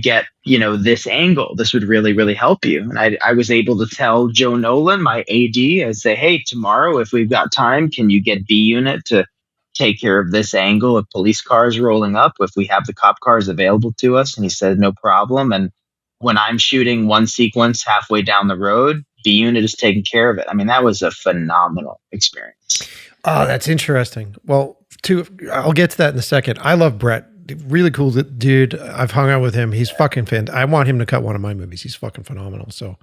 get, this angle? This would really, really help you." And I was able to tell Joe Nolan, my AD, I say, "Hey, tomorrow, if we've got time, can you get B Unit to take care of this angle of police cars rolling up if we have the cop cars available to us?" And he said, "No problem." And when I'm shooting one sequence halfway down the road, B Unit is taking care of it. I mean, that was a phenomenal experience. Oh, that's interesting. Well, I'll get to that in a second. I love Brett. Really cool dude. I've hung out with him. He's fucking fantastic. I want him to cut one of my movies. He's fucking phenomenal. So,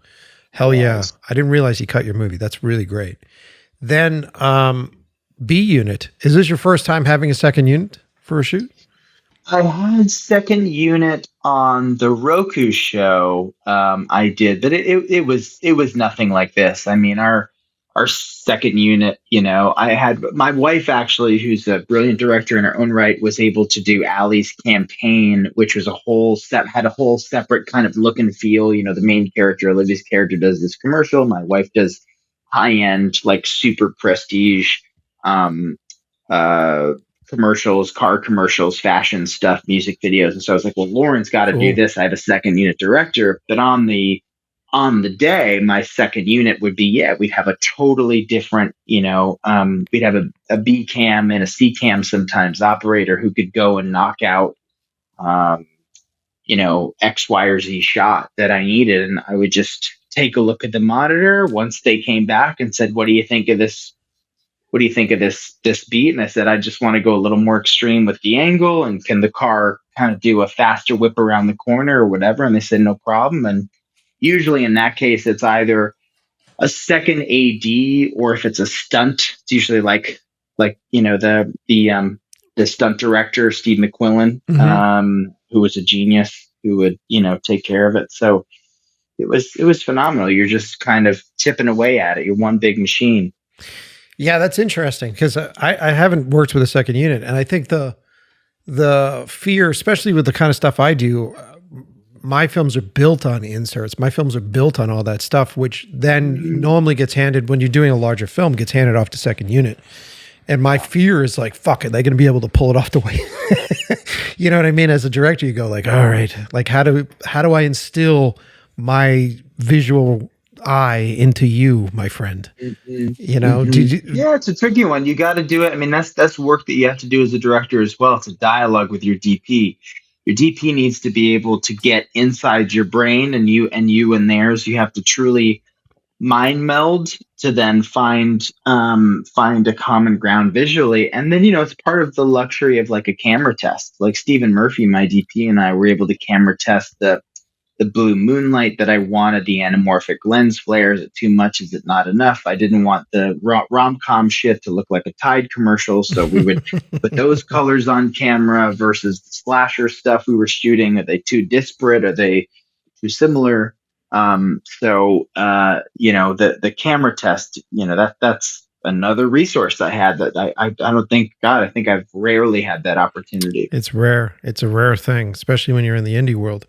hell yeah. I didn't realize he cut your movie. That's really great. Then, B Unit. Is this your first time having a second unit for a shoot? I had second unit on the Roku show. I did, but it was nothing like this. I mean, our second unit, I had my wife, actually, who's a brilliant director in her own right, was able to do Allie's campaign, which was had a whole separate kind of look and feel. The main character, Olivia's character, does this commercial. My wife does high end, like super prestige commercials, car commercials, fashion stuff, music videos. And so I was like, well, Lauren's got to do Cool. this. I have a second unit director, but on the day, my second unit would be, we'd have a totally different, we'd have a B cam and a C cam sometimes operator who could go and knock out, X, Y, or Z shot that I needed. And I would just take a look at the monitor once they came back and said, what do you think of this? What do you think of this beat? And I said, I just want to go a little more extreme with the angle. And can the car kind of do a faster whip around the corner or whatever? And they said, no problem. And usually in that case, it's either a second AD, or if it's a stunt, it's usually like the stunt director, Steve McQuillan, who was a genius, who would, take care of it. So it was phenomenal. You're just kind of tipping away at it. You're one big machine. Yeah, that's interesting, because I haven't worked with a second unit, and I think the fear, especially with the kind of stuff I do, my films are built on inserts. My films are built on all that stuff, which then normally gets handed, when you're doing a larger film, gets handed off to second unit. And my fear is like, fuck, are they going to be able to pull it off the way? You know what I mean? As a director, you go like, all right, like how do I instill my visual eye into you, my friend? Yeah, it's a tricky one. You got to do it. I mean, that's work that you have to do as a director as well. It's a dialogue with your DP. Your DP needs to be able to get inside your brain, and you and theirs. You have to truly mind meld to then find a common ground visually. And then, it's part of the luxury of like a camera test. Like Stephen Murphy, my DP, and I were able to camera test the blue moonlight that I wanted, the anamorphic lens flare. Is it too much? Is it not enough? I didn't want the rom-com shit to look like a Tide commercial. So we would put those colors on camera versus the slasher stuff we were shooting. Are they too disparate? Are they too similar? The camera test, that's another resource I had that I don't think, God, I think I've rarely had that opportunity. It's rare. It's a rare thing, especially when you're in the indie world.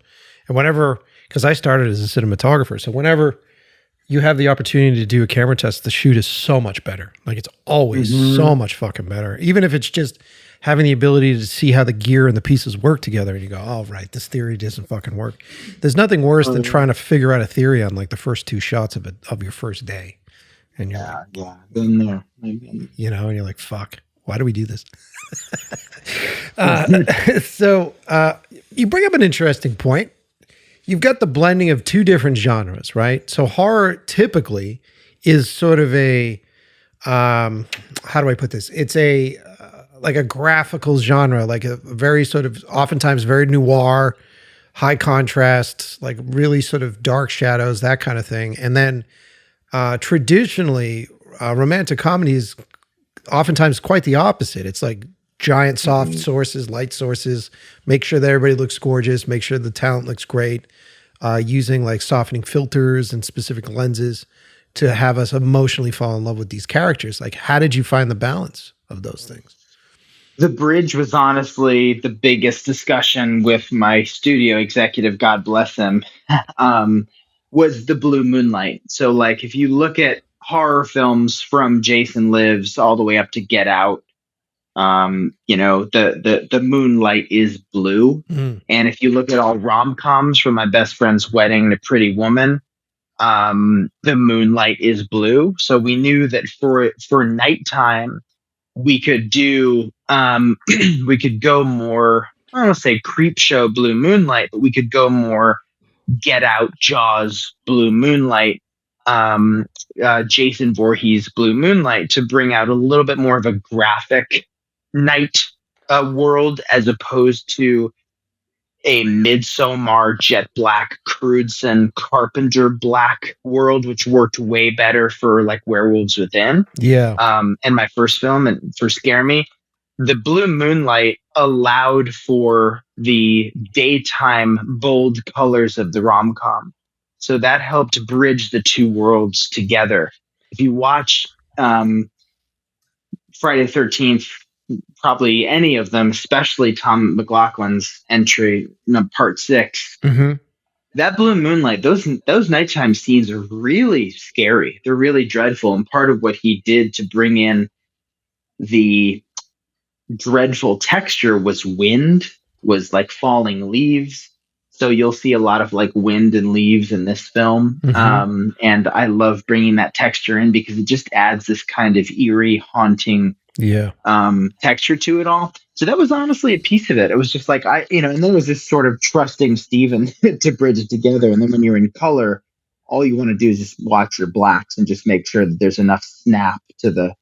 And whenever, because I started as a cinematographer, so whenever you have the opportunity to do a camera test, the shoot is so much better. Like it's always so much fucking better. Even if it's just having the ability to see how the gear and the pieces work together, and you go, oh, right, this theory doesn't fucking work. There's nothing worse than trying to figure out a theory on like the first two shots of your first day. And you're been there. And you're like, fuck, why do we do this? So you bring up an interesting point. You've got the blending of two different genres, right? So horror typically is sort of a, how do I put this? It's a, like a graphical genre, like a very sort of, oftentimes very noir, high contrast, like really sort of dark shadows, that kind of thing. And then traditionally, romantic comedy is oftentimes quite the opposite. It's like giant soft sources, light sources, make sure that everybody looks gorgeous, make sure the talent looks great, using like softening filters and specific lenses to have us emotionally fall in love with these characters. Like, how did you find the balance of those things? The bridge was honestly the biggest discussion with my studio executive, God bless him, was the blue moonlight. So like, if you look at horror films from Jason Lives all the way up to Get Out, the moonlight is blue. And if you look at all rom-coms, from My Best Friend's Wedding to Pretty Woman, the moonlight is blue. So we knew that for nighttime, we could do we could go more, I don't want to say creep show blue moonlight, but we could go more Get Out, Jaws blue moonlight, Jason Voorhees blue moonlight, to bring out a little bit more of a graphic night world, as opposed to a Midsommar jet black Crudson Carpenter black world, which worked way better for like Werewolves Within. Yeah. And my first film, and for Scare Me, the blue moonlight allowed for the daytime bold colors of the rom-com. So that helped bridge the two worlds together. If you watch Friday the 13th, probably any of them, especially Tom McLaughlin's entry, part 6, that blue moonlight, those nighttime scenes are really scary. They're really dreadful. And part of what he did to bring in the dreadful texture was wind, was like falling leaves. So you'll see a lot of like wind and leaves in this film. Mm-hmm. And I love bringing that texture in because it just adds this kind of eerie, haunting Yeah. texture to it all. So that was honestly a piece of it. It was just like and then was this sort of trusting Steven to bridge it together. And then when you're in color, all you want to do is just watch your blacks and just make sure that there's enough snap to the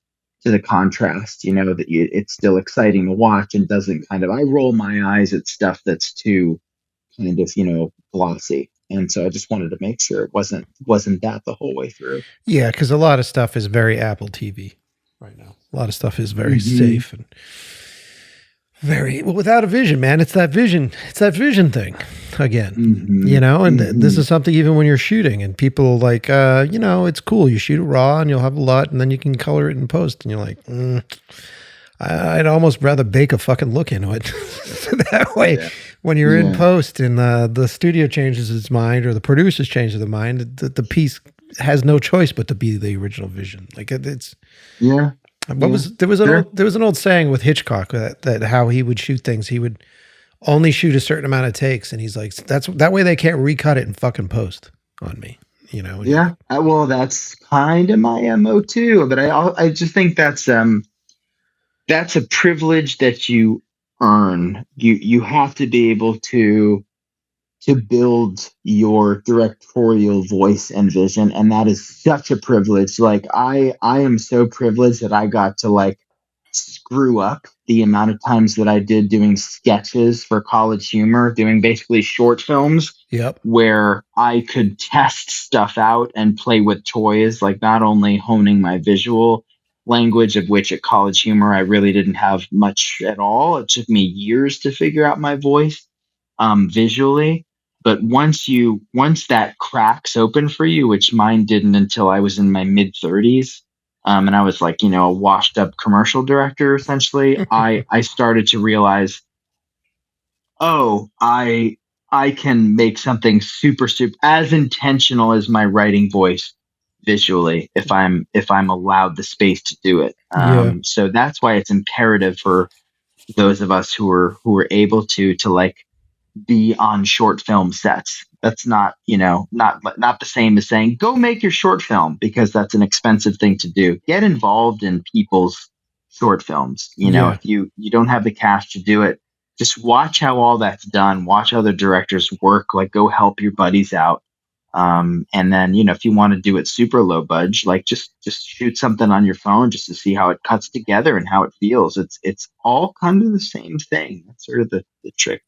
contrast. It's still exciting to watch and doesn't kind of. I roll my eyes at stuff that's too kind of glossy. And so I just wanted to make sure it wasn't that the whole way through. Yeah, because a lot of stuff is very Apple TV right now. A lot of stuff is very Mm-hmm. safe and very without a vision, man. It's that vision. It's that vision thing again. Mm-hmm. And Mm-hmm. this is something even when you're shooting and people like, it's cool. You shoot it raw and you'll have a lot, and then you can color it in post, and you're like, I'd almost rather bake a fucking look into it. That way, Yeah. when you're in Yeah. post and the studio changes its mind or the producers change their mind, the piece has no choice but to be the original vision. Like it's. Yeah. There was Sure. an old saying with Hitchcock that how he would shoot things. He would only shoot a certain amount of takes, and he's like, that way they can't recut it and fucking post on me. Yeah. Well, that's kind of my MO too. But I just think that's a privilege that you earn. You have to be able to build your directorial voice and vision, and that is such a privilege. Like I am so privileged that I got to like screw up the amount of times that I did doing sketches for College Humor, doing basically short films Yep. where I could test stuff out and play with toys, like not only honing my visual language, of which at College Humor I really didn't have much at all. It took me years to figure out my voice visually. But once that cracks open for you, which mine didn't until I was in my mid 30s, and I was like, a washed up commercial director essentially, I started to realize, oh, I can make something super as intentional as my writing voice visually if I'm allowed the space to do it. Yeah. So that's why it's imperative for those of us who are able to like be on short film sets. That's not the same as saying go make your short film, because that's an expensive thing to do. Get involved in people's short films. Yeah. If you don't have the cash to do it, just watch how all that's done. Watch other directors work. Like go help your buddies out. And then if you want to do it super low budge, like just shoot something on your phone just to see how it cuts together and how it feels. It's all kind of the same thing. That's sort of the trick.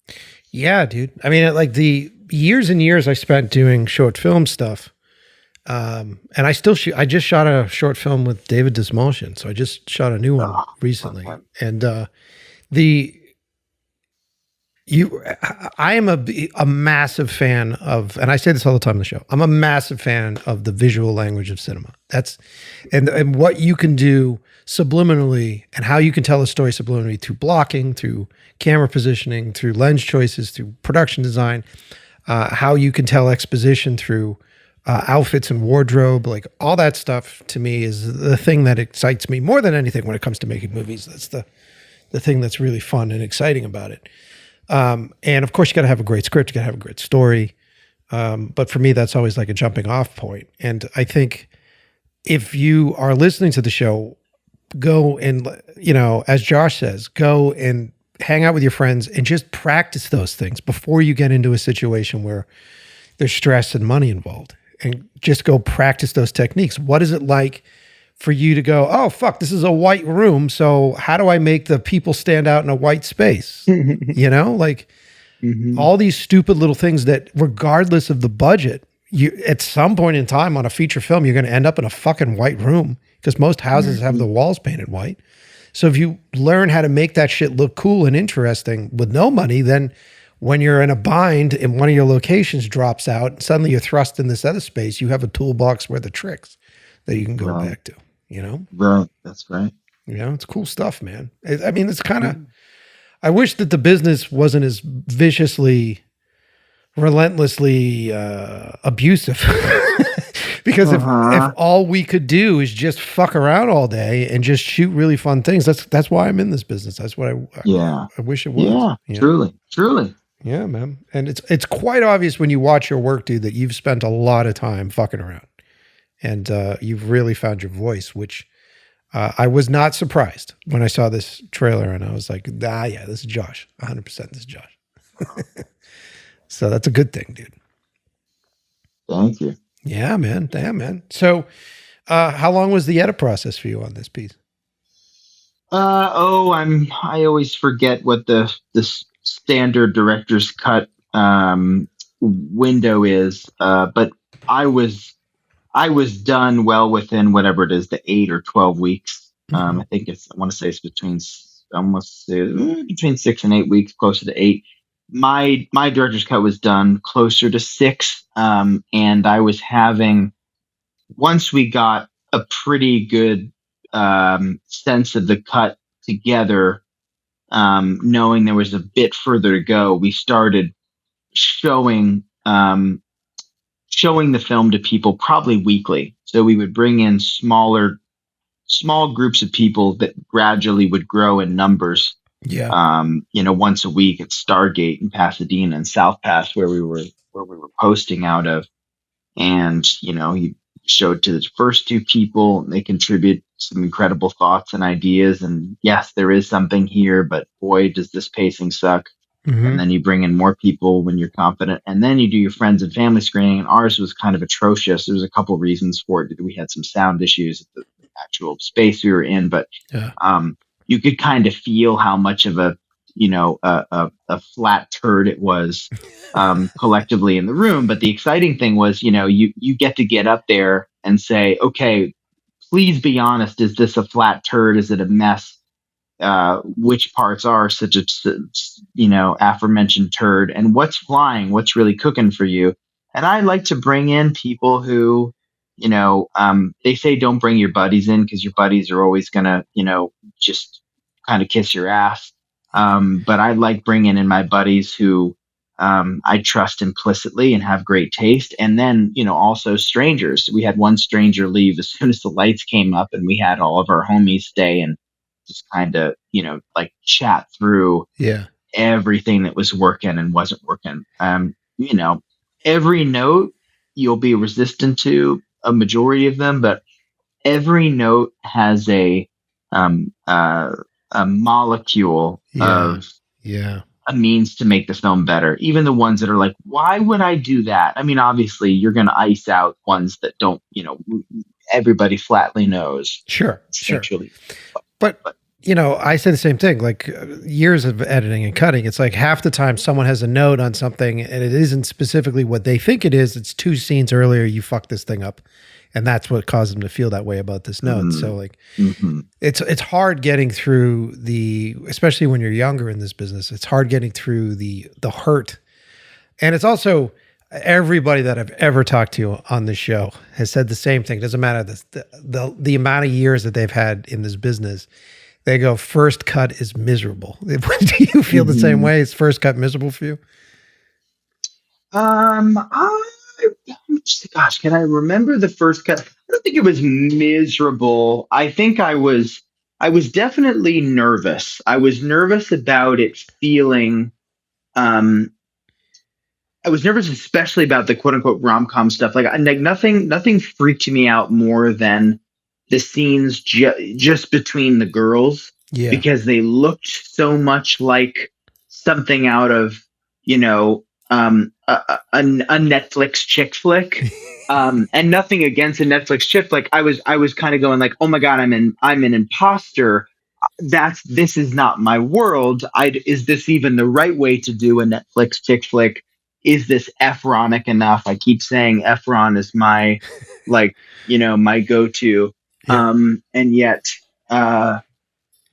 Yeah, dude. I mean, like the years and years I spent doing short film stuff, and I still shoot. I just shot a short film with David Dismulsion, so I just shot a new one recently. And I am a massive fan of, and I say this all the time on the show, I'm a massive fan of the visual language of cinema. That's, and what you can do subliminally and how you can tell a story subliminally through blocking, through camera positioning, through lens choices, through production design, how you can tell exposition through outfits and wardrobe, like all that stuff to me is the thing that excites me more than anything when it comes to making movies. That's the thing that's really fun and exciting about it. And of course you got to have a great script, you got to have a great story. But for me, that's always like a jumping off point. And I think if you are listening to the show, go and, as Josh says, go and hang out with your friends and just practice those things before you get into a situation where there's stress and money involved, and just go practice those techniques. What is it like for you to go, oh, fuck, this is a white room, so how do I make the people stand out in a white space? All these stupid little things that regardless of the budget, you at some point in time on a feature film, you're going to end up in a fucking white room because most houses have the walls painted white. So if you learn how to make that shit look cool and interesting with no money, then when you're in a bind and one of your locations drops out, suddenly you're thrust in this other space, you have a toolbox worth of tricks that you can go back to, Right. That's right. It's cool stuff, man. It's kind of, I wish that the business wasn't as viciously, relentlessly abusive. Because if Uh-huh. all we could do is just fuck around all day and just shoot really fun things, that's why I'm in this business. That's what Yeah. I wish it was. Yeah. You know? Truly. Truly. Yeah, man. And it's quite obvious when you watch your work, dude, that you've spent a lot of time fucking around, and you've really found your voice, which I was not surprised when I saw this trailer, and I was like, yeah, this is Josh, 100%. This is Josh. So that's a good thing, dude. Thank you. Yeah, man. Damn, man. So, how long was the edit process for you on this piece? I always forget what the standard director's cut window is. But I was I was done well within whatever it is, the 8 or 12 weeks. Mm-hmm. I want to say it's between 6 and 8 weeks, closer to 8. My director's cut was done closer to 6. And I was having, once we got a pretty good sense of the cut together, knowing there was a bit further to go, we started showing showing the film to people probably weekly. So we would bring in small groups of people that gradually would grow in numbers. Yeah. Once a week at Stargate in Pasadena and South Pass, where we were posting out of. And he showed to the first two people, and they contribute some incredible thoughts and ideas. And yes, there is something here, but boy, does this pacing suck. Mm-hmm. And then you bring in more people when you're confident, and then you do your friends and family screening. And ours was kind of atrocious. There was a couple reasons for it. We had some sound issues at the actual space we were in, but Yeah. you could kind of feel how much of a flat turd it was collectively in the room. But the exciting thing was, you get up there and say, okay, please be honest. Is this a flat turd? Is it a mess? Which parts are such a aforementioned turd, and what's flying, what's really cooking for you. And I like to bring in people who, they say don't bring your buddies in because your buddies are always gonna, just kind of kiss your ass. But I like bringing in my buddies who I trust implicitly and have great taste. And then, also strangers. We had one stranger leave as soon as the lights came up, and we had all of our homies stay and just kind of, like chat through Yeah. everything that was working and wasn't working. Every note you'll be resistant to a majority of them, but every note has um, uh, a molecule Yeah. of Yeah. a means to make the film better. Even the ones that are like, why would I do that? I mean, obviously you're going to ice out ones that don't, everybody flatly knows. Sure. Essentially. But I say the same thing. Like years of editing and cutting, it's like half the time someone has a note on something and it isn't specifically what they think it is. It's 2 scenes earlier you fucked this thing up, and that's what caused them to feel that way about this note. Mm-hmm. So like, mm-hmm. it's hard getting through especially when you're younger in this business. It's hard getting through the hurt, and it's also everybody that I've ever talked to on this show has said the same thing. It doesn't matter the amount of years that they've had in this business. They go, first cut is miserable. Do you feel the same way? Is first cut miserable for you? Gosh, can I remember the first cut? I don't think it was miserable. I think I was definitely nervous. I was nervous about it feeling, um, I was nervous, especially about the quote unquote rom-com stuff. Like nothing freaked me out more than the scenes just between the girls, Yeah. because they looked so much like something out of, a Netflix chick flick. And nothing against a Netflix chick flick. I was kind of going like, oh my God, I'm an imposter. This is not my world. Is this even the right way to do a Netflix chick flick? Is this Efronic enough? I keep saying Efron is my, my go-to. Yeah.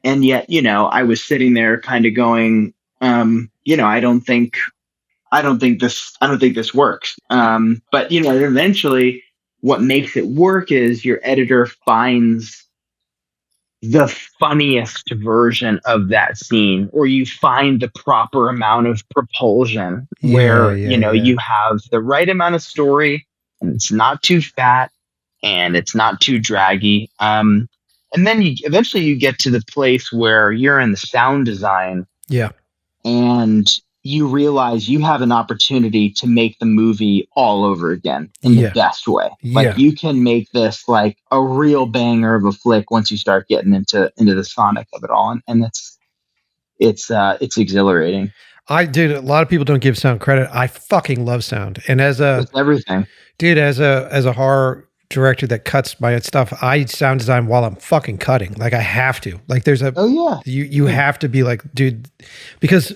I was sitting there kind of going, I don't think this works. But eventually what makes it work is your editor finds the funniest version of that scene, or you find the proper amount of propulsion where, you have the right amount of story and it's not too fat and it's not too draggy. And then eventually you get to the place where you're in the sound design, Yeah. and you realize you have an opportunity to make the movie all over again in the Yeah. best way. Like Yeah. you can make this like a real banger of a flick once you start getting into the sonic of it all, and it's exhilarating. A lot of people don't give sound credit. I fucking love sound. And It's everything. as a horror director that cuts my stuff, I sound design while I'm fucking cutting. Like I have to. Like there's a Oh yeah. you have to be like, dude, because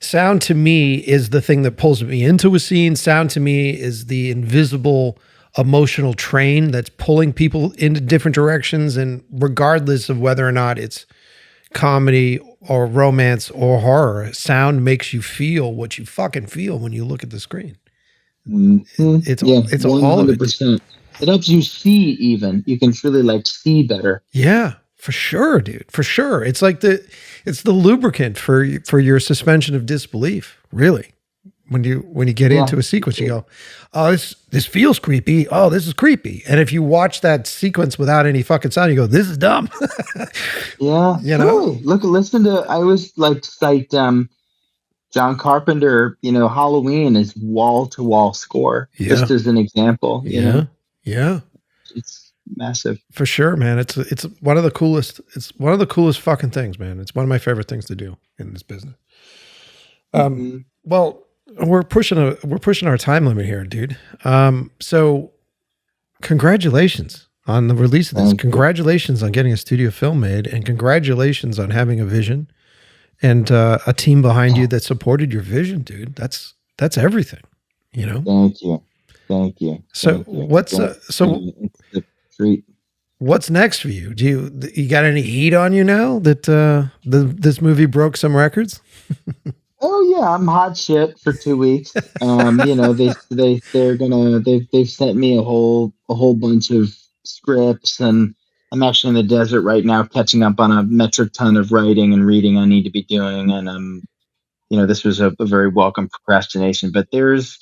sound to me is the thing that pulls me into a scene. Sound to me is the invisible emotional train that's pulling people into different directions, and regardless of whether or not it's comedy or romance or horror, sound makes you feel what you fucking feel when you look at the screen. Mm-hmm. It's Yeah, all of it. 100%. It helps you see, even you can really like see better. Yeah, for sure, dude. For sure. It's like it's the lubricant for your suspension of disbelief, really. When you get into a sequence, you go, "Oh, this feels creepy. Oh, this is creepy." And if you watch that sequence without any fucking sound, you go, "This is dumb." Yeah, You know? totally. Listen to. I always like to cite John Carpenter. Halloween is wall to wall score, Yeah. just as an example. Yeah. It's massive. For sure, man. It's one of the coolest. It's one of the coolest fucking things, man. It's one of my favorite things to do in this business. Well, we're pushing our time limit here, dude. So congratulations on the release of this. Congratulations on getting a studio film made, and congratulations on having a vision and a team behind you that supported your vision, dude. That's everything, you know? Thank you. So what's it's a treat. What's next for you? Do you got any heat on you now that this movie broke some records? Oh yeah, I'm hot shit for 2 weeks. They've sent me a whole bunch of scripts, and I'm actually in the desert right now catching up on a metric ton of writing and reading I need to be doing. And this was a very welcome procrastination, but there's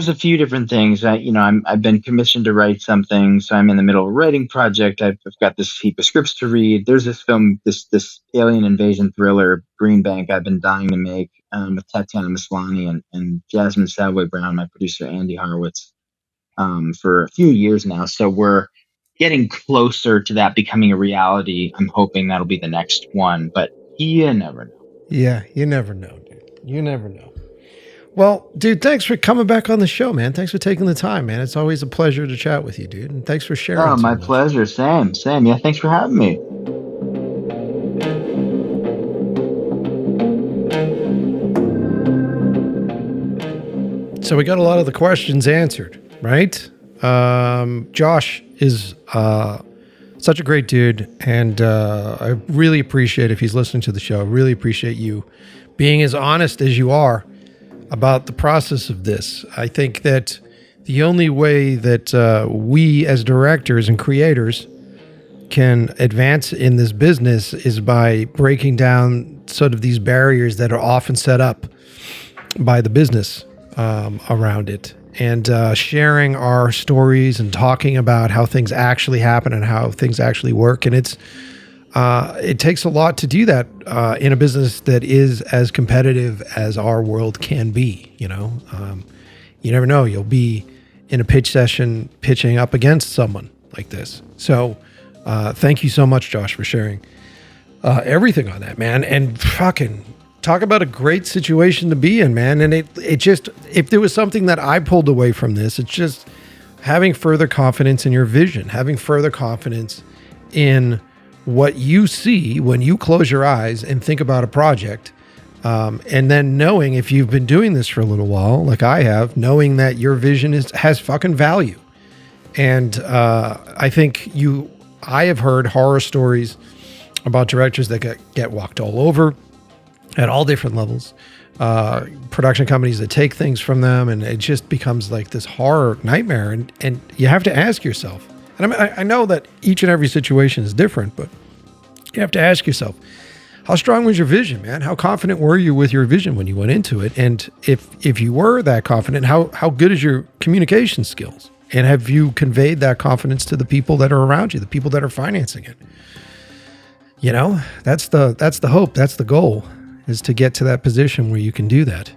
a few different things. I've been commissioned to write something, so I'm in the middle of a writing project. I've got this heap of scripts to read. There's this film, this alien invasion thriller, Green Bank, I've been dying to make, with Tatiana Maslany and Jasmine Savoy Brown, my producer Andy Horowitz, for a few years now. So we're getting closer to that becoming a reality. I'm hoping that'll be the next one, but you never know. Yeah, you never know, dude. You never know. Well, dude, thanks for coming back on the show, man. Thanks for taking the time, man. It's always a pleasure to chat with you, dude. And thanks for sharing. Oh, my pleasure. Same. Yeah, thanks for having me. So we got a lot of the questions answered, right? Josh is such a great dude, and I really appreciate if he's listening to the show. I really appreciate you being as honest as you are about the process of this. I think that the only way that we as directors and creators can advance in this business is by breaking down sort of these barriers that are often set up by the business around it, and sharing our stories and talking about how things actually happen and how things actually work. And it takes a lot to do that in a business that is as competitive as our world can be. You never know. You'll be in a pitch session pitching up against someone like this. So thank you so much, Josh, for sharing everything on that, man. And fucking talk about a great situation to be in, man. And it just, if there was something that I pulled away from this, it's just having further confidence in your vision, having further confidence in what you see when you close your eyes and think about a project. And then knowing, if you've been doing this for a little while, like I have, knowing that your vision has fucking value. And I think I have heard horror stories about directors that get walked all over at all different levels, production companies that take things from them, and it just becomes like this horror nightmare. And you have to ask yourself, and I know that each and every situation is different, but you have to ask yourself, how strong was your vision, man? How confident were you with your vision when you went into it? And if you were that confident, how good is your communication skills? And have you conveyed that confidence to the people that are around you, the people that are financing it? You know, that's the hope. That's the goal, is to get to that position where you can do that.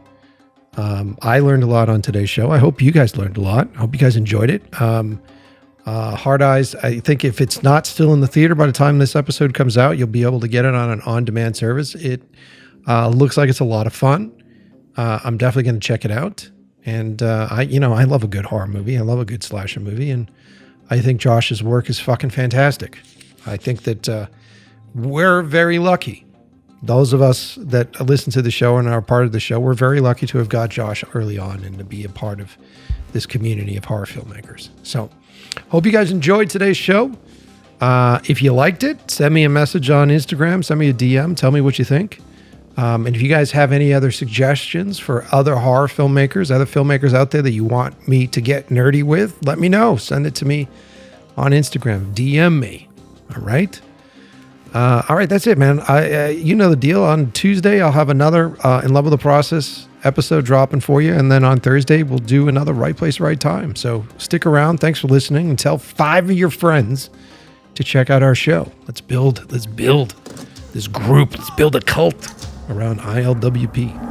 I learned a lot on today's show. I hope you guys learned a lot. I hope you guys enjoyed it. Hard Eyes, I think if it's not still in the theater by the time this episode comes out, you'll be able to get it on an on-demand service. It looks like it's a lot of fun. I'm definitely going to check it out. And I love a good horror movie. I love a good slasher movie. And I think Josh's work is fucking fantastic. I think that we're very lucky. Those of us that listen to the show and are part of the show, we're very lucky to have got Josh early on and to be a part of this community of horror filmmakers. So hope you guys enjoyed today's show. If you liked it, send me a message on Instagram, send me a DM, tell me what you think. And if you guys have any other suggestions for other horror filmmakers, other filmmakers out there that you want me to get nerdy with, let me know. Send it to me on Instagram. DM me. All right. All right. That's it, man. You know the deal. On Tuesday, I'll have another In Love with the Process episode dropping for you. And then on Thursday, we'll do another Right Place, Right Time. So stick around. Thanks for listening. And tell 5 of your friends to check out our show. Let's build this group. Let's build a cult around ILWP.